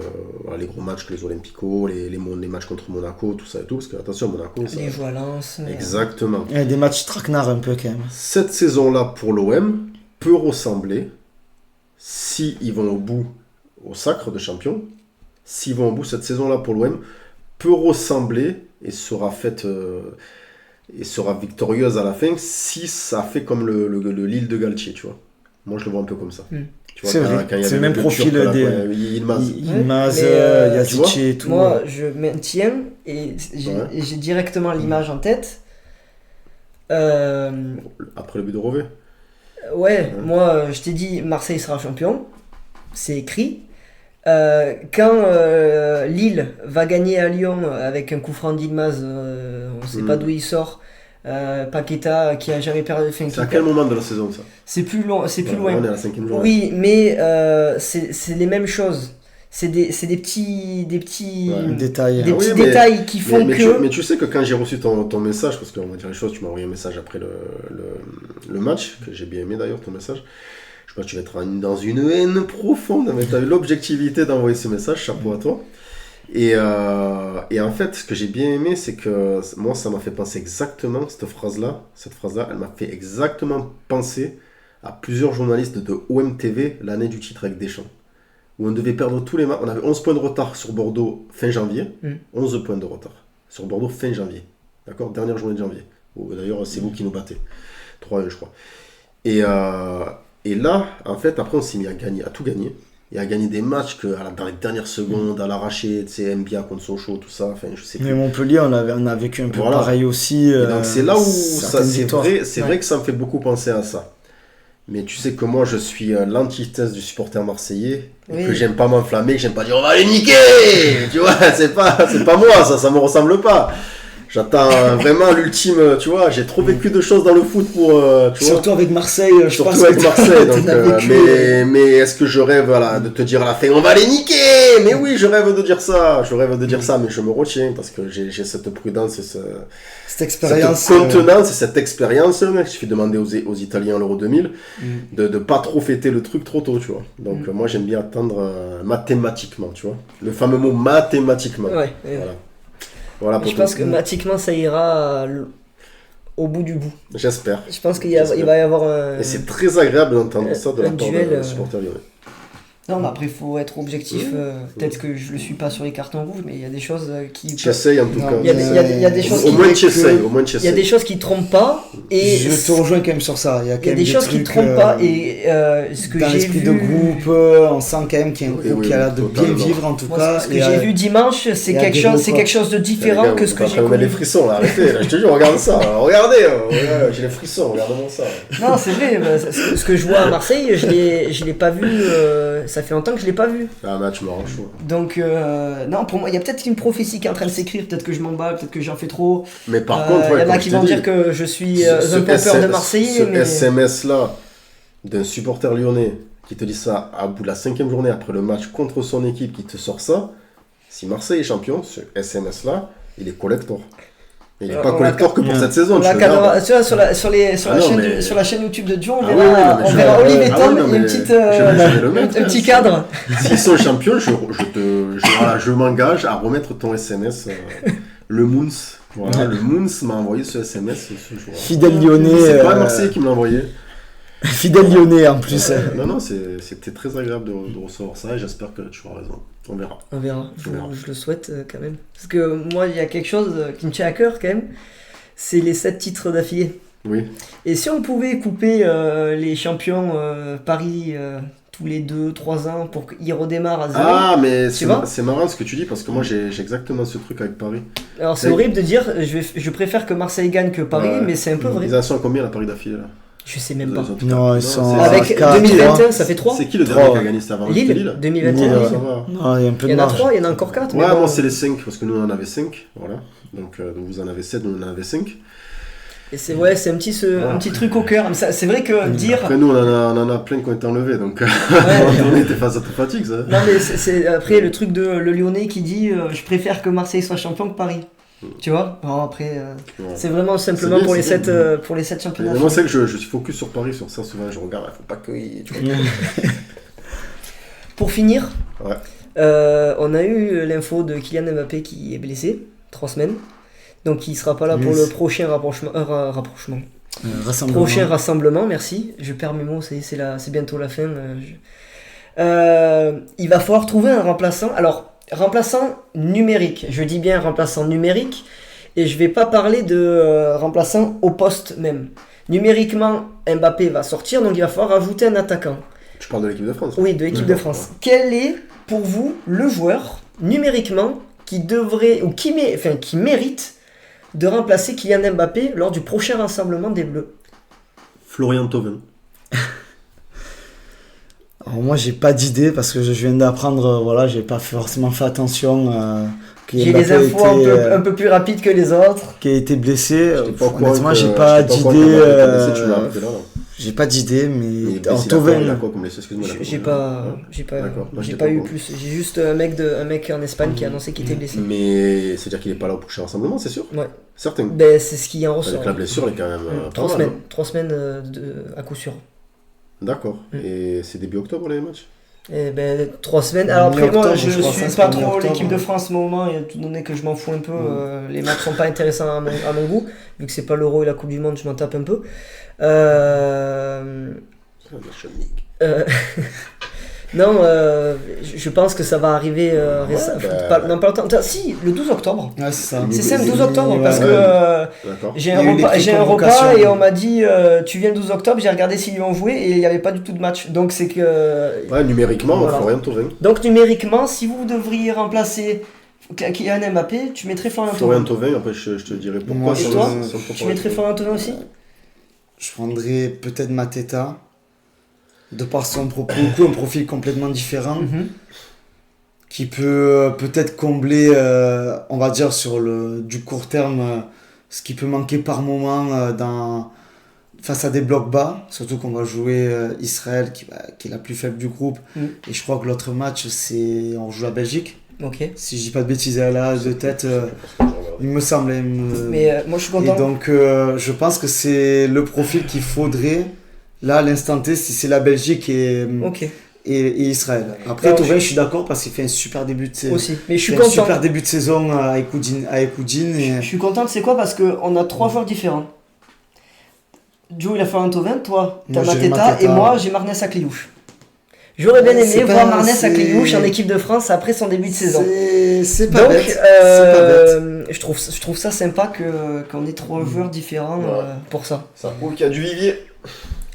les gros matchs que les Olympico, les matchs contre Monaco, tout ça et tout, parce que attention, Monaco... Les joueurs à Lens. Exactement. Il y a des matchs traquenards un peu quand même. Cette saison-là, pour l'OM, peut ressembler, s'ils vont au bout au sacre de champion, s'ils vont au bout, cette saison-là pour l'OM, peut ressembler et sera faite... et sera victorieuse à la fin si ça fait comme le Lille de Galtier, tu vois. Moi, je le vois un peu comme ça. Tu vois, c'est vrai, c'est le même profil Yilmaz, Yazici et tout. Moi, je maintiens et j'ai directement l'image en tête. Après le but de Rové. Moi, je t'ai dit Marseille sera champion. C'est écrit. Quand Lille va gagner à Lyon avec un coup franc d'Yilmaz, on ne sait pas d'où il sort, Paqueta qui a jamais perdu. C'est à quel moment de la saison ça ? C'est plus loin. On est à la 5e journée. Oui, mais c'est les mêmes choses. C'est des petits détails. Détails qui font que. Mais tu sais que quand j'ai reçu ton message, parce qu'on va dire les choses, tu m'as envoyé un message après le match, que j'ai bien aimé d'ailleurs ton message. Je sais pas, tu vas être dans une haine profonde, mais tu as eu l'objectivité d'envoyer ce message, chapeau à toi. Et en fait, ce que j'ai bien aimé, c'est que moi, ça m'a fait penser exactement, cette phrase-là, elle m'a fait exactement penser à plusieurs journalistes de OMTV l'année du titre avec Deschamps, où on devait perdre tous les matchs. On avait 11 points de retard sur Bordeaux fin janvier, 11 points de retard sur Bordeaux fin janvier, d'accord, dernière journée de janvier. D'ailleurs, c'est vous qui nous battez, 3-1 je crois. Et là, en fait, après, on s'est mis à tout gagner. Et à gagner des matchs dans les dernières secondes, à l'arracher, tu sais, Mbia contre Sochaux, tout ça, enfin, je sais plus. Mais Montpellier, on a vécu un peu pareil aussi. Et donc, c'est là où c'est vrai que ça me fait beaucoup penser à ça. Mais tu sais que moi, je suis l'antithèse du supporter marseillais, et que j'aime pas m'enflammer, que j'aime pas dire on va les niquer. Tu vois, c'est pas moi, ça me ressemble pas. J'attends vraiment l'ultime, tu vois, j'ai trop vécu de choses dans le foot pour, tu vois. Surtout avec Marseille, je pense Surtout avec que Marseille, t'en donc, as vécu, mais est-ce que je rêve voilà, de te dire à la fin, on va les niquer? Mais oui, je rêve de dire ça, mais je me retiens parce que j'ai cette prudence et cette expérience. cette contenance et cette expérience, il suffit de demander aux Italiens l'Euro 2000, de pas trop fêter le truc trop tôt, tu vois. Donc moi j'aime bien attendre mathématiquement, tu vois. Le fameux mot mathématiquement. Ouais. Voilà pour Je pense que mathématiquement ça ira au bout du bout. J'espère. Je pense qu'il va y avoir un... Et c'est très agréable d'entendre ça de la part duel, de supporters lyonnais. Non, mais après, il faut être objectif. Peut-être que je le suis pas sur les cartons rouges, mais il y a des choses qui... Tu essayes en tout cas. Il y a des choses au moins tu essayes. Il y a des choses qui trompent pas. Et je te rejoins quand même sur ça. Il y a des choses qui trompent pas. Et ce que dans j'ai l'esprit vu... de groupe, on sent quand même qu'il y a un groupe qui a l'air de bien vivre en tout cas. Ce que j'ai vu dimanche, c'est quelque chose de différent que ce que j'ai connu. Les frissons là, arrêtez, là, je te jure, regarde ça. Regardez, j'ai les frissons, regardez-moi ça. Non, c'est vrai. Ce que je vois à Marseille, je l'ai pas vu. Ça fait longtemps que je l'ai pas vu. Un match me rend chaud. Donc, non, pour moi, il y a peut-être une prophétie qui est en train de s'écrire. Peut-être que je m'emballe, peut-être que j'en fais trop. Mais par contre, il y en a qui vont dire que je suis un pompeur de Marseillais. Ce SMS-là d'un supporter lyonnais qui te dit ça à bout de la 5e journée après le match contre son équipe, qui te sort ça, si Marseille est champion, ce SMS-là, il est collector. Il n'est pas collector que pour cette saison. Tu vois, sur la chaîne YouTube de Dion, on verra Olivier Tom et un petit cadre. S'ils sont champions, je m'engage à remettre ton SMS. Le Moons. Voilà, le Moons m'a envoyé ce SMS ce jour. Fidèle lyonnais. C'est pas Marseille qui me l'a envoyé. Fidèle lyonnais en plus. Non, c'était très agréable de recevoir ça et j'espère que tu auras raison. On verra. Je le souhaite quand même. Parce que moi, il y a quelque chose qui me tient à cœur quand même. C'est les 7 titres d'affilée. Oui. Et si on pouvait couper les champions Paris tous les 2-3 ans pour qu'ils redémarrent à 0. Ah, mais c'est marrant ce que tu dis parce que moi j'ai exactement ce truc avec Paris. Alors c'est horrible de dire, je préfère que Marseille gagne que Paris, mais c'est un peu vrai. Ils en sont à combien la Paris d'affilée là? Je sais même pas. Non, ils sont avec 2021, ça fait 3. C'est qui le dernier qui a gagné? C'était avant Lille 2021. Non, il y a un peu de marge. Il y en a 3, il y en a encore 4. Ouais, bon, c'est les 5 parce que nous on en avait 5. Voilà. Donc vous en avez 7, nous on en avait 5. Et c'est un petit truc au cœur. C'est vrai que dire. Après, nous on en a plein qui ont été enlevés donc on était face à ta fatigue ça. Non, mais c'est après le truc de le Lyonnais qui dit je préfère que Marseille soit champion que Paris. Tu vois? Alors après, c'est vraiment simplement pour les 7 championnats. Mais moi, c'est que je suis focus sur Paris, sur ça souvent. Je regarde, il faut pas que. Pour finir, ouais. On a eu l'info de Kylian Mbappé qui est blessé, 3 semaines. Donc il ne sera pas là pour le prochain prochain rassemblement, merci. Je perds mes mots, c'est bientôt la fin. Il va falloir trouver un remplaçant. Alors, remplaçant numérique, je dis bien remplaçant numérique, et je vais pas parler de remplaçant au poste même. Numériquement, Mbappé va sortir, donc il va falloir ajouter un attaquant. Tu parles de l'équipe de France? Oui, de l'équipe de France. Ouais. Quel est, pour vous, le joueur, numériquement, qui devrait, ou qui mérite de remplacer Kylian Mbappé lors du prochain rassemblement des Bleus? Florian Thauvin. Alors moi j'ai pas d'idée parce que je viens d'apprendre, voilà, j'ai pas forcément fait attention. J'ai les infos un peu plus rapides que les autres. Qui a été blessé. Honnêtement, j'ai pas d'idée. J'ai pas d'idée, mais Thauvin. J'ai pas eu plus. J'ai juste un mec en Espagne qui a annoncé qu'il était blessé. Mais c'est-à-dire qu'il est pas là au prochain rassemblement, c'est sûr? Ouais. Certain. Ben c'est ce qui en ressort. Avec la blessure, elle est quand même. 3 semaines à coup sûr. D'accord. Et c'est début octobre les matchs? 3 semaines. Alors après moi je suis pas trop l'équipe de France au moment, étant donné que je m'en fous un peu, les matchs sont pas intéressants à mon goût, vu que c'est pas l'Euro et la Coupe du Monde, je m'en tape un peu. Non, je pense que ça va arriver pas longtemps. Si, le 12 octobre. Ouais, c'est ça. C'est ça, le 12 octobre, parce que j'ai un repas et on m'a dit tu viens le 12 octobre, j'ai regardé s'ils vont jouer et il n'y avait pas du tout de match. Donc c'est que. Ouais, numériquement, voilà. Florian Thauvin. Donc numériquement, si vous devriez remplacer Kylian Mbappé, tu mettrais Florian Thauvin, après je te dirai pourquoi. Moi, et toi, tu mettrais Florian Thauvin aussi? Je prendrais peut-être Mateta. De par son propos, un profil complètement différent. qui peut peut-être combler, on va dire, du court terme, ce qui peut manquer par moment face à des blocs bas, surtout qu'on va jouer Israël, qui est la plus faible du groupe. Et je crois que l'autre match, on joue la Belgique. Ok. Si je dis pas de bêtises à la de tête, il me semble. Mais moi je suis content. Et donc je pense que c'est le profil qu'il faudrait, là à l'instant T, si c'est la Belgique et Israël. Après, Alors, Thauvin, je suis d'accord parce qu'il fait un super début de saison. Aussi. Mais je suis Un content. super début de saison à Ekoudine. Je suis content, c'est quoi? Parce qu'on a 3 joueurs différents. Joe, il a Florian Thauvin, toi, t'as Moi, j'ai Mateta, Mateta. et moi, j'ai Marnès Akliouche. J'aurais bien aimé C'est voir pas- Marnès c'est- Akliouche en équipe de France après son début de saison. C'est pas Donc, bête. C'est pas bête. je trouve ça sympa qu'on ait 3 joueurs différents pour ça. Ça prouve qu'il y a du vivier.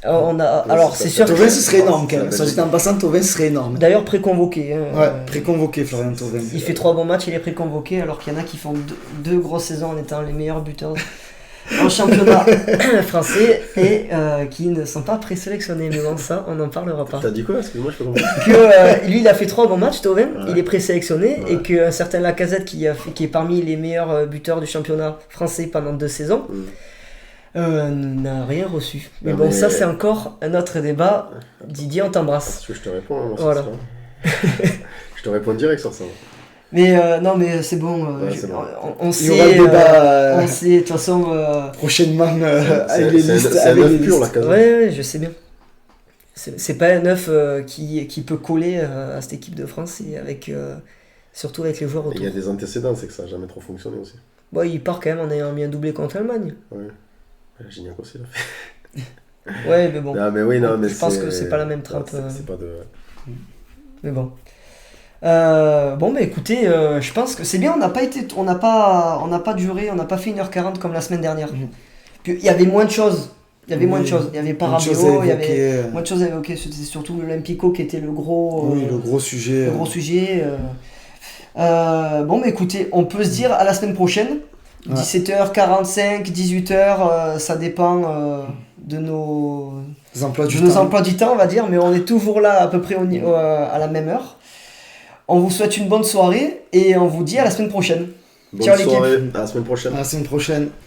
Alors, c'est sûr Thauvin, que... ce serait énorme quand même. C'est Ça dit en passant, Thauvin, ce serait énorme. D'ailleurs, préconvoqué. Hein, Ouais, préconvoqué, Florian Thauvin. il fait 3 bons matchs, il est préconvoqué, alors qu'il y en a qui font 2 grosses saisons en étant les meilleurs buteurs en championnat français et qui ne sont pas présélectionnés. Mais bon, ça, on n'en parlera pas. T'as dit quoi? Excuse-moi, je peux comprendre. Que lui, il a fait 3 bons matchs, Thauvin, Ouais. il est présélectionné, Ouais. et qu'un certain Lacazette, qui est parmi les meilleurs buteurs du championnat français pendant 2 saisons, n'a rien reçu. Mais Non, bon, mais- ça, c'est encore un autre débat. Didier, on t'embrasse. Parce que je te réponds, moi, Voilà. sur ça. Je te réponds direct sur ça. Mais non, mais c'est bon. Ouais, c'est bon. On Il sait. y aura le débat On sait, de toute façon. prochainement C'est avec les listes. c'est un avec œuf les pur, listes. la Ouais, je sais bien. C'est pas un œuf qui peut coller à cette équipe de France et surtout avec les joueurs Il autour. y a des antécédents, c'est que ça n'a jamais trop fonctionné aussi. Bon, il part quand même en ayant mis un doublé contre l'Allemagne. Ouais. Gignac aussi, là. Ouais, mais bon. Ah, mais oui, non, mais Je pense que c'est pas la même trappe. C'est pas de. Mais bon. Bon, bah écoutez, je pense que c'est bien, on n'a pas duré, on n'a pas fait 1h40 comme la semaine dernière. Puis il y avait moins de choses. Il y avait moins de choses. Il y avait pas Une chose à Rabiot, il y avait évoquer, moins de choses à évoquer. C'était surtout l'Olympico qui était le gros. oui, le gros sujet. Le gros sujet. Bon, mais écoutez, on peut se dire à la semaine prochaine. Ouais. 17h45, 18h, ça dépend de nos emplois du nos temps. emplois du temps, on va dire, mais on est toujours là à peu près à la même heure. On vous souhaite une bonne soirée et on vous dit à la semaine prochaine. Bonne Ciao, l'équipe. soirée, à la semaine prochaine. À la semaine prochaine.